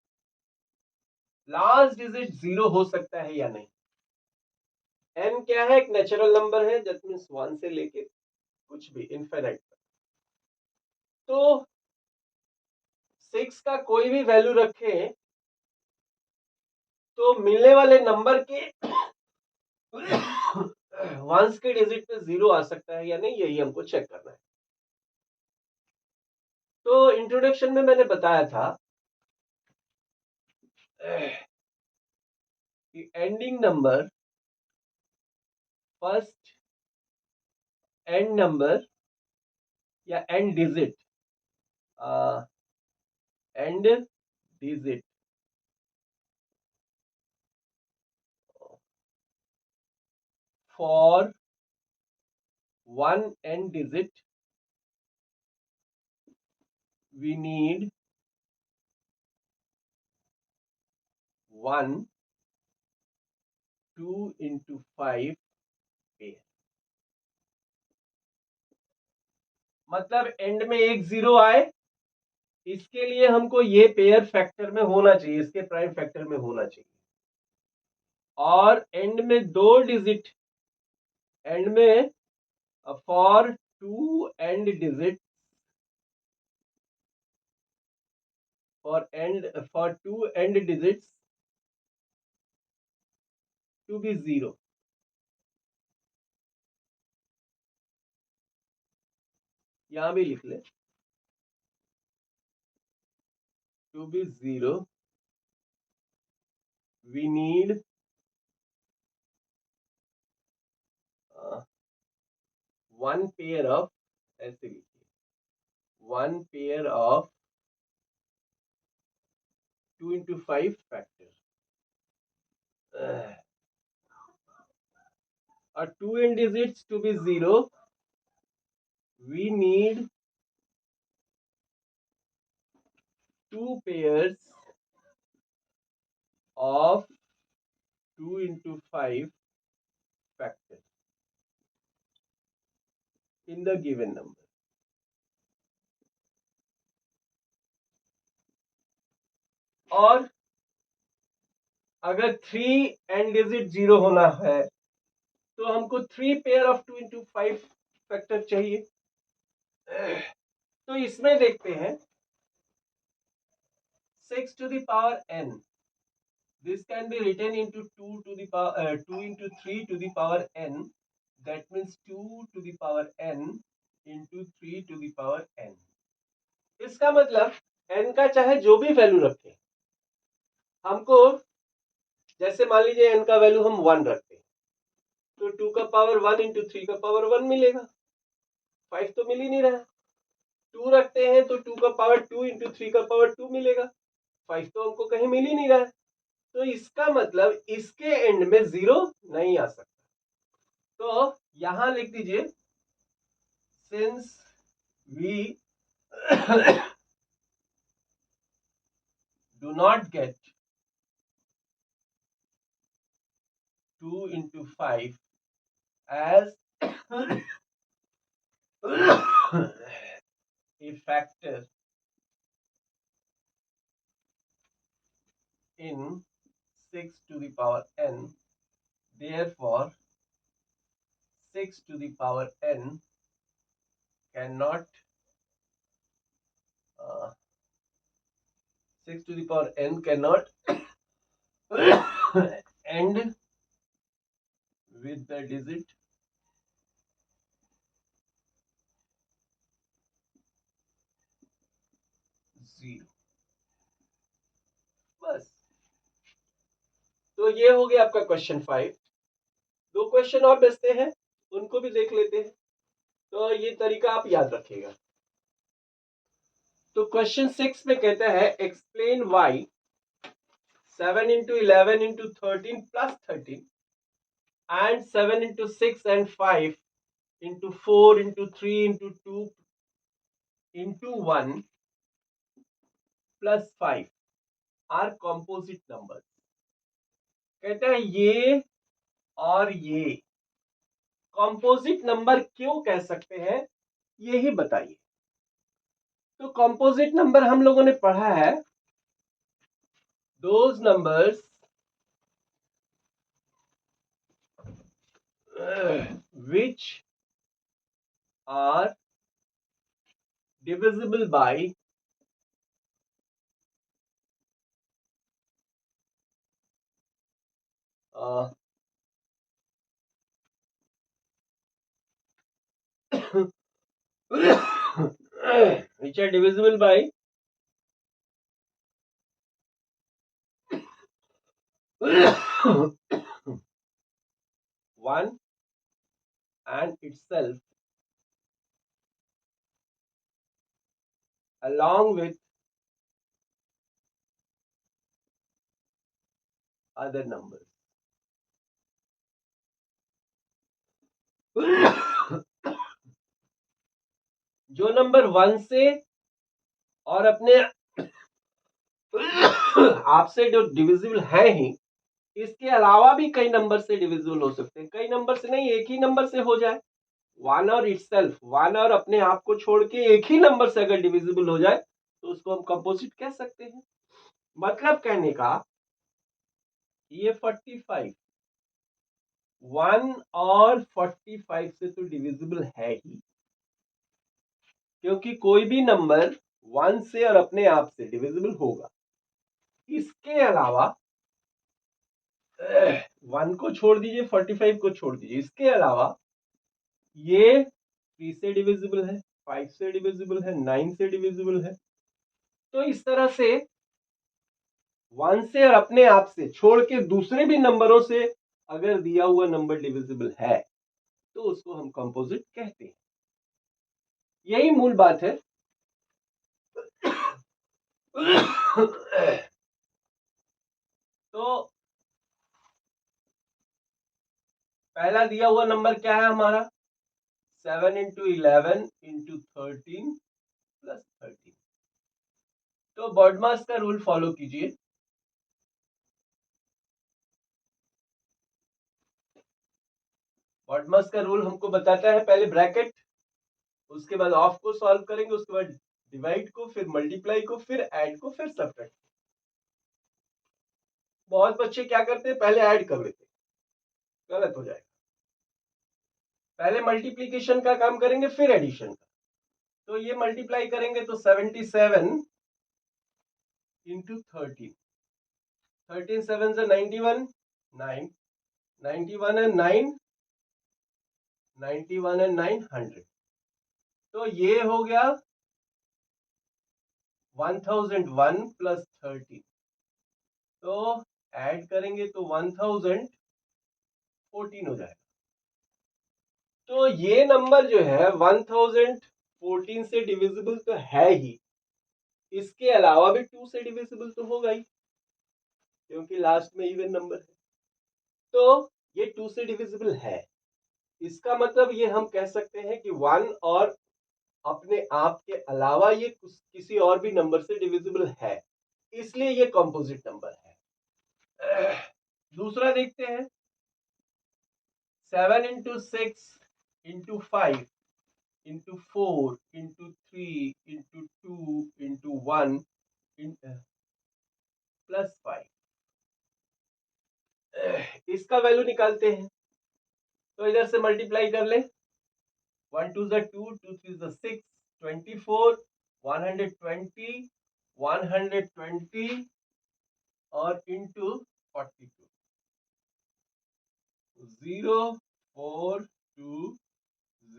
लास्ट डिजिट 0 हो सकता है या नहीं। n क्या है? एक नेचुरल नंबर है, दैट मीन्स 1 से लेके कुछ भी इनफाइनाइट। तो 6 का कोई भी वैल्यू रखें तो मिलने वाले नंबर के वंस के डिजिट पे 0 आ सकता है या नहीं, यही हमको चेक करना है। तो इंट्रोडक्शन में मैंने बताया था कि ending number, first end number या end digit, end digit for one end digit we need 1 2 into 5 pair. मतलब एंड में एक 0 आए, इसके लिए हमको ये पेयर फैक्टर में होना चाहिए, इसके प्राइम फैक्टर में होना चाहिए। और एंड में 2 डिजिट, एंड में for 2 end digit, for 2 end digits to be 0। यहां भी लिख ले, to be 0 we need 1 pair of, ऐसे लिखिए, 1 pair of 2 into 5 factor, or 2 end digits to be 0, we need 2 pairs of 2 into 5 factor in the given number. और अगर 3 and digit 0 होना है तो हमको 3 पेयर ऑफ 2 into 5 फैक्टर चाहिए। तो इसमें देखते हैं 6 to the power n, this can be written into 2 to the power 2 into 3 to the power n, that means 2 to the power n into 3 to the power n। इसका मतलब n का चाहे जो भी वैल्यू रखें, हमको जैसे मान लीजिए n का वैल्यू हम 1 रखते हैं तो 2 का पावर 1 इंटू 3 का पावर 1 मिलेगा, 5 तो मिल ही नहीं रहा। 2 रखते हैं तो 2 का पावर 2 इंटू 3 का पावर 2 मिलेगा, 5 तो हमको कहीं मिल ही नहीं रहा है। तो इसका मतलब इसके एंड में 0 नहीं आ सकता। तो यहां लिख दीजिए, since we do not get 2 into 5 as a factor in 6 to the power n, therefore 6 to the power n cannot 6 to the power n cannot end with the digit 0। बस, तो ये हो गया आपका क्वेश्चन 5। 2 क्वेश्चन और बचते हैं, उनको भी देख लेते हैं। तो ये तरीका आप याद रखिएगा। तो क्वेश्चन 6 में कहता है explain why 7 into 11 into 13 plus 13 and 7 into 6 and 5 into 4 into 3 into 2 into 1 plus 5 are composite numbers। कहता है ये और ये कंपोजिट नंबर क्यों कह सकते हैं, यही बताइए। तो कंपोजिट नंबर हम लोगों ने पढ़ा है, those numbers which are divisible by which are divisible by 1 and itself, along with other numbers. जो नंबर 1 से और अपने आप से जो डिविजिबल है ही, इसके अलावा भी कई नंबर से डिविजिबल हो सकते हैं। कई नंबर से नहीं, एक ही नंबर से हो जाए। 1 और इटसेल्फ, 1 और अपने आप को छोड़ के एक ही नंबर से अगर डिविजिबल हो जाए तो उसको हम कंपोजिट कह सकते हैं। मतलब कहने का ये 45 1 और 45 से तो डिविजिबल है ही, क्योंकि कोई भी नंबर 1 से और अपने आप से डिविजिबल होगा। इसके अलावा 1 को छोड़ दीजिए, 45 को छोड़ दीजिए, इसके अलावा ये 3 से डिविजिबल है, 5 से डिविजिबल है, 9 से डिविजिबल है। तो इस तरह से 1 से और अपने आप से छोड़ के दूसरे भी नंबरों से अगर दिया हुआ नंबर डिविजिबल है तो उसको हम कंपोजिट कहते हैं। यही मूल बात है। तो पहला दिया हुआ नंबर क्या है हमारा? 7 इंटू 11 इंटू 13 प्लस 13। तो बॉडमास का रूल फॉलो कीजिए। बॉडमास का रूल हमको बताता है पहले ब्रैकेट, उसके बाद ऑफ को सॉल्व करेंगे, उसके बाद डिवाइड को, फिर मल्टीप्लाई को, फिर ऐड को, फिर सब्ट्रैक्ट। बहुत बच्चे क्या करते हैं, पहले ऐड कर लेते हैं, गलत हो जाएगा। पहले मल्टीप्लीकेशन का काम करेंगे फिर एडिशन का। तो ये मल्टीप्लाई करेंगे तो 77 इंटू 13, 13 7 से 91, 9, 91 एंड 9, 91 एंड 9 100। तो ये हो गया 1001 प्लस 13। तो ऐड करेंगे तो 1014 हो जाएगा। तो ये नंबर जो है 1014 से डिविजिबल तो है ही, इसके अलावा भी 2 से डिविजिबल तो होगा ही, क्योंकि लास्ट में इवन नंबर है। तो ये 2 से डिविजिबल है। इसका मतलब ये हम कह सकते हैं कि 1 और अपने आप के अलावा ये किसी और भी नंबर से डिविजिबल है, इसलिए ये कंपोजिट नंबर है। दूसरा देखते हैं। 7 into 6 into 5 into 4 into 3 into 2 into 1 plus 5, इसका वैल्यू निकालते हैं। तो इधर से मल्टीप्लाई कर ले, 1 2 2, 2 3 6, 24, 120, 120 और इंटू 42,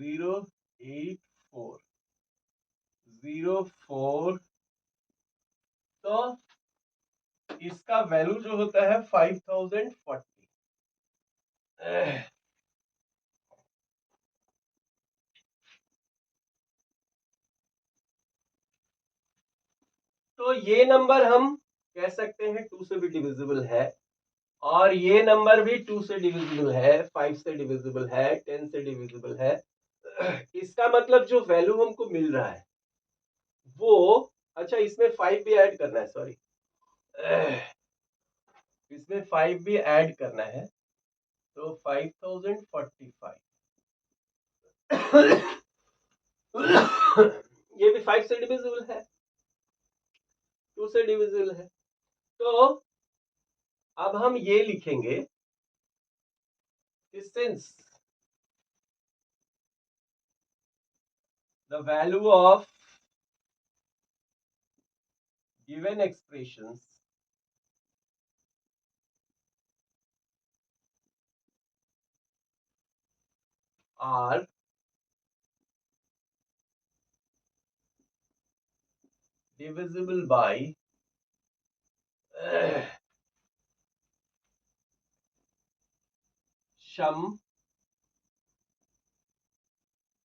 042084 04। तो इसका वैल्यू जो होता है 5040। तो ये नंबर हम कह सकते हैं 2 से भी डिविजिबल है, और ये नंबर भी 2 से डिविजिबल है, 5 से डिविजिबल है, 10 से डिविजिबल है। इसका मतलब जो वैल्यू हमको मिल रहा है वो, अच्छा इसमें 5 भी ऐड करना है, सॉरी, इसमें 5 भी ऐड करना है, तो 5045। ये भी 5 से डिविजिबल है, 2 से डिविजिबल है। तो अब हम ये लिखेंगे कि since the value of given expressions are divisible by some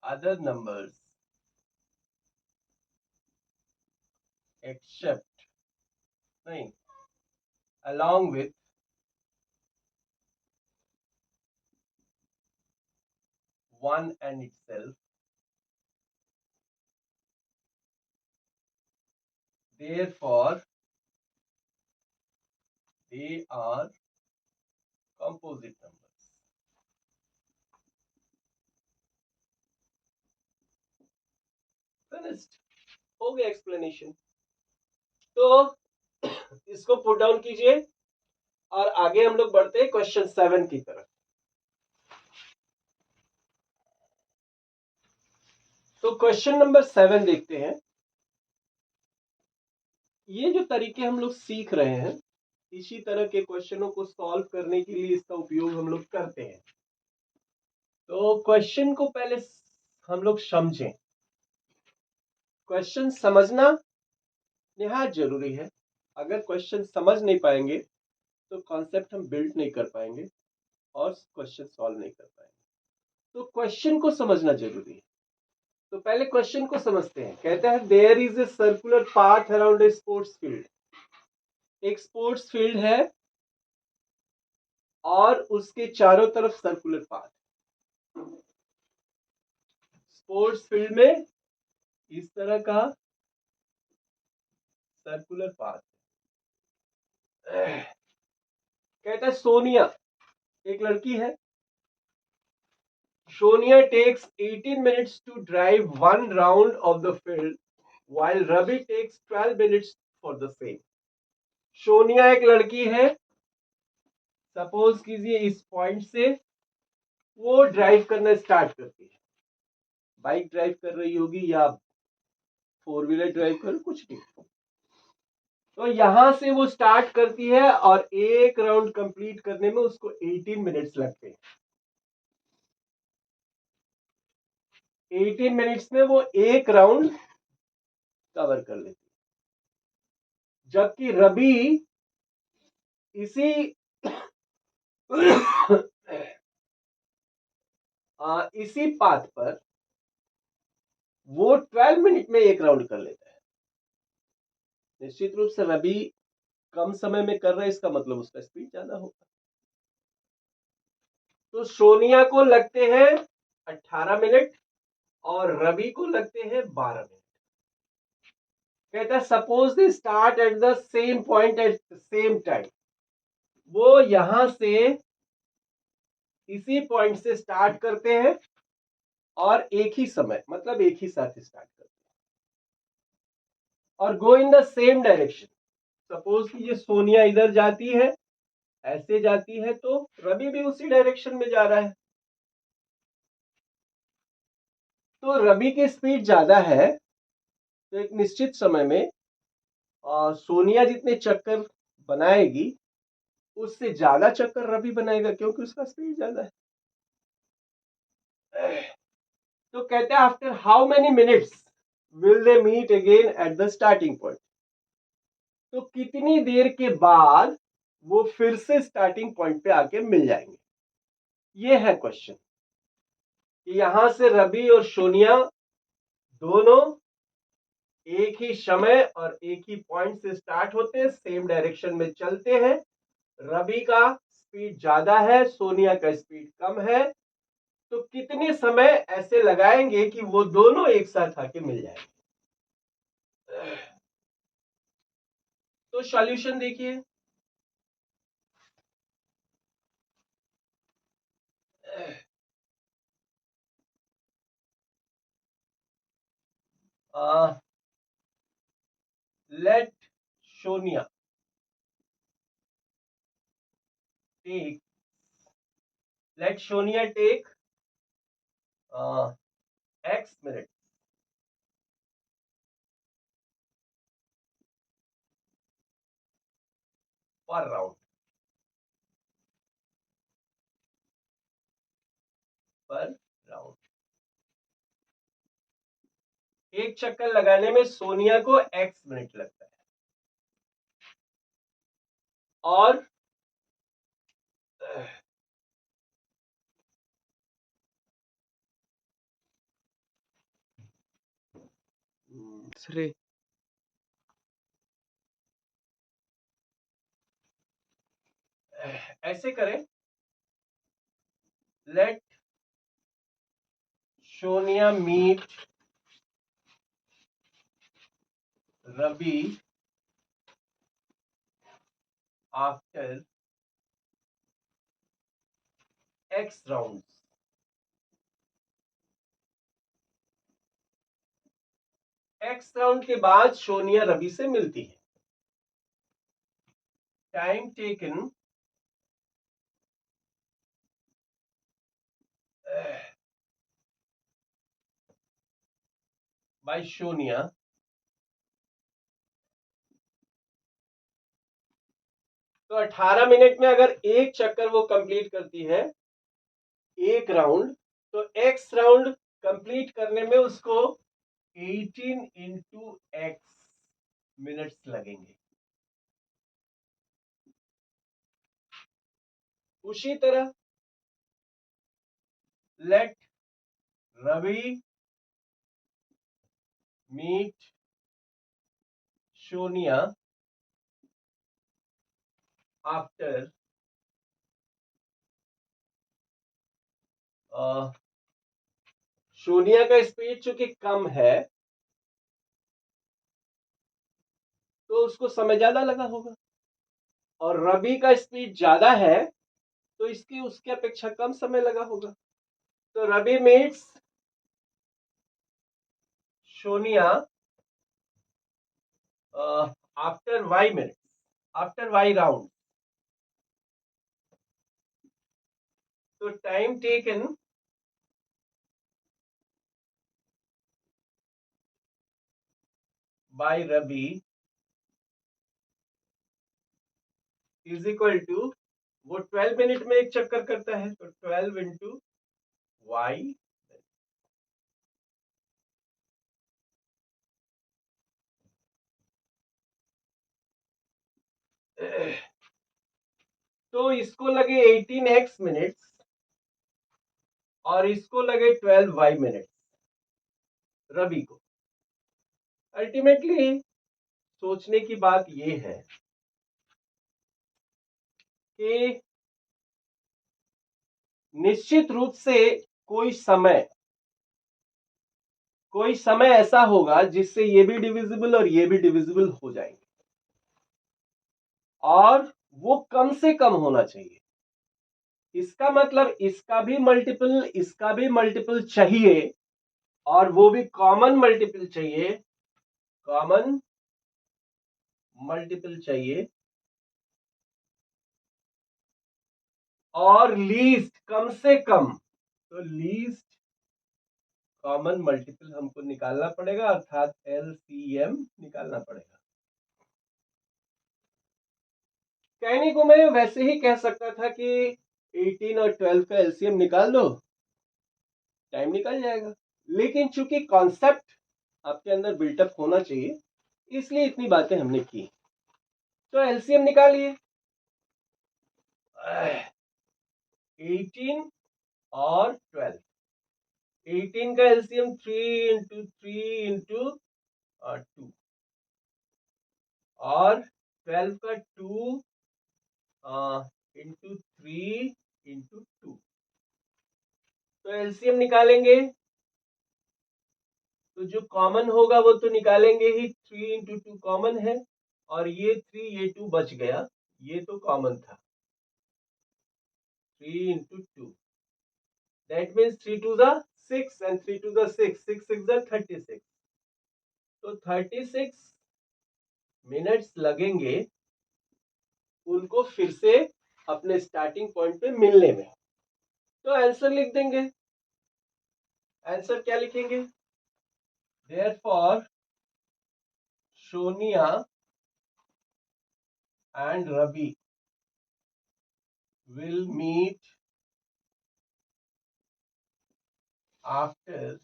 other numbers except नहीं along with one and itself, therefore they are composite numbers. Finished. हो गया एक्सप्लेनेशन। तो इसको पुट डाउन कीजिए और आगे हम लोग बढ़ते हैं क्वेश्चन 7 की तरफ। तो क्वेश्चन नंबर 7 देखते हैं। ये जो तरीके हम लोग सीख रहे हैं, इसी तरह के क्वेश्चनों को सॉल्व करने के लिए इसका उपयोग हम लोग करते हैं। तो क्वेश्चन को पहले हम लोग समझें। क्वेश्चन समझना निहायत जरूरी है। अगर क्वेश्चन समझ नहीं पाएंगे तो कॉन्सेप्ट हम बिल्ड नहीं कर पाएंगे और क्वेश्चन सॉल्व नहीं कर पाएंगे। तो क्वेश्चन को समझना जरूरी है। तो पहले क्वेश्चन को समझते हैं। कहता है there is a circular path around a sports field. एक स्पोर्ट्स फील्ड है और उसके चारों तरफ सर्कुलर पाथ। स्पोर्ट्स फील्ड में इस तरह का सर्कुलर पाथ। कहता है सोनिया एक लड़की है। Sonia takes 18 minutes to drive one round of the field while Ravi takes 12 minutes for the same. Sonia एक लड़की है। सपोज कीजिए इस पॉइंट से वो ड्राइव करना स्टार्ट करती है। बाइक ड्राइव कर रही होगी या 4 व्हीलर ड्राइव कर, कुछ भी। तो यहां से वो स्टार्ट करती है और एक राउंड कंप्लीट करने में उसको 18 मिनट्स लगते हैं। 18 मिनट्स में वो एक राउंड कवर कर लेती है। जबकि रवि इसी इसी पाथ पर वो 12 मिनट में एक राउंड कर लेता है। निश्चित रूप से रवि कम समय में कर रहा है, इसका मतलब उसका स्पीड ज्यादा होगा। तो सोनिया को लगते हैं 18 मिनट और रवि को लगते हैं 12 मिनट। कहता है suppose they start at the same point at the same time. वो यहां से इसी पॉइंट से स्टार्ट करते हैं और एक ही समय मतलब एक ही साथ स्टार्ट करते हैं और go in the same direction. Suppose कि ये सोनिया इधर जाती है, ऐसे जाती है, तो रवि भी उसी डायरेक्शन में जा रहा है। तो रवि की स्पीड ज्यादा है तो एक निश्चित समय में सोनिया जितने चक्कर बनाएगी उससे ज्यादा चक्कर रवि बनाएगा क्योंकि उसका स्पीड ज्यादा है। तो कहते हैं after how many minutes will they meet again at the starting point. तो कितनी देर के बाद वो फिर से स्टार्टिंग पॉइंट पे आके मिल जाएंगे। ये है क्वेश्चन कि यहां से रवि और सोनिया दोनों एक ही समय और एक ही पॉइंट से स्टार्ट होते हैं, सेम डायरेक्शन में चलते हैं। रवि का स्पीड ज्यादा है, सोनिया का स्पीड कम है। तो कितने समय ऐसे लगाएंगे कि वो दोनों एक साथ आके मिल जाएंगे। तो सॉल्यूशन देखिए। Let Sonia take let Sonia take x minutes per round, per round. एक चक्कर लगाने में सोनिया को x मिनट लगता है और श्री ऐसे करें, let Sonia meet Ravi after x round. x round के बाद सोनिया रवि से मिलती है। टाइम टेकन बाय सोनिया, तो 18 मिनट में अगर एक चक्कर वो कंप्लीट करती है, एक राउंड, तो x राउंड कंप्लीट करने में उसको 18 इंटू एक्स मिनट्स लगेंगे। उसी तरह let Ravi meet Sonia after Sonia का स्पीड चूंकि कम है तो उसको समय ज्यादा लगा होगा, और रवि का स्पीड ज्यादा है तो इसकी उसके अपेक्षा कम समय लगा होगा। तो Ravi meets Sonia after y minute, after y round. तो time taken by Ravi is equal to, वो 12 मिनट में एक चक्कर करता है तो 12 इंटू वाई। तो इसको लगे 18x मिनट्स और इसको लगे 12y मिनट्स रवि को। अल्टीमेटली सोचने की बात यह है कि निश्चित रूप से कोई समय ऐसा होगा जिससे ये भी डिविजिबल और ये भी डिविजिबल हो जाएंगे, और वो कम से कम होना चाहिए। इसका मतलब इसका भी मल्टीपल चाहिए, और वो भी कॉमन मल्टीपल चाहिए, कॉमन मल्टीपल चाहिए, और लीस्ट कम से कम, तो लीस्ट कॉमन मल्टीपल हमको निकालना पड़ेगा, अर्थात एलसीएम निकालना पड़ेगा। कहने को मैं वैसे ही कह सकता था कि 18 और 12 का एलसीएम निकाल दो, टाइम निकल जाएगा, लेकिन चूंकि कॉन्सेप्ट आपके अंदर बिल्टअप होना चाहिए इसलिए इतनी बातें हमने की। तो एलसीएम निकालिए, 18 और 12। 18 का एलसीएम 3 इंटू 3 इंटू 2, और 12 का 2 इंटू 3 इंटू 2। तो एलसीएम निकालेंगे तो जो कॉमन होगा वो तो निकालेंगे ही, 3 इंटू 2 कॉमन है, और ये 3 ये 2 बच गया, ये तो कॉमन था। 3 इंटू 2, दैट मीन्स 3 टू ज़ा 6 एंड 3 टू ज़ा 6, 6 6 ज़ा 36। तो 36 मिनट्स लगेंगे उनको फिर से अपने स्टार्टिंग पॉइंट पे मिलने में। तो आंसर लिख देंगे। आंसर क्या लिखेंगे? Therefore Sonia and Ravi will meet after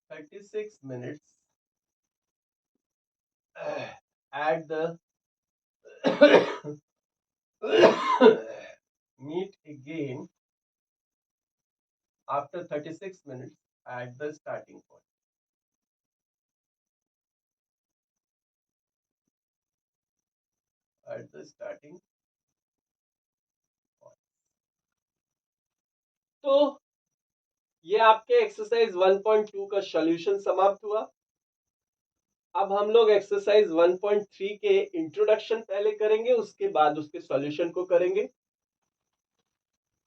36 minutes at the meet again after 36 minutes at the starting point. At the starting point. तो ये आपके एक्सरसाइज 1.2 का सॉल्यूशन समाप्त हुआ। अब हम लोग एक्सरसाइज 1.3 के इंट्रोडक्शन पहले करेंगे, उसके बाद उसके सॉल्यूशन को करेंगे।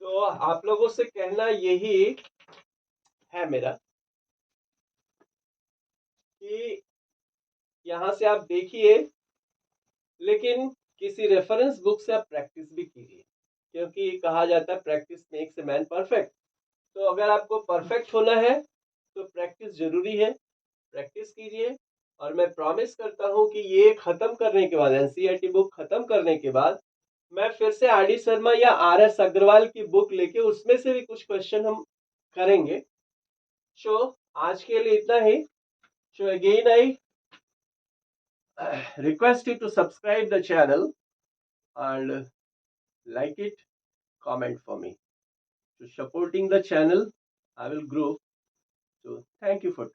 तो आप लोगों से कहना यही है मेरा कि यहां से आप देखिए, लेकिन किसी रेफरेंस बुक से आप प्रैक्टिस भी कीजिए, क्योंकि कहा जाता है practice makes a man perfect. तो अगर आपको परफेक्ट होना है तो प्रैक्टिस जरूरी है, प्रैक्टिस कीजिए। और मैं प्रॉमिस करता हूं कि ये खत्म करने के बाद, एनसीईआरटी बुक खत्म करने के बाद, मैं फिर से आर डी शर्मा या आर एस अग्रवाल की बुक लेके उसमें से भी कुछ क्वेश्चन हम करेंगे। सो आज के लिए इतना ही। So again I request you to subscribe the channel and like it, comment for me. So supporting the channel, I will grow. So thank you for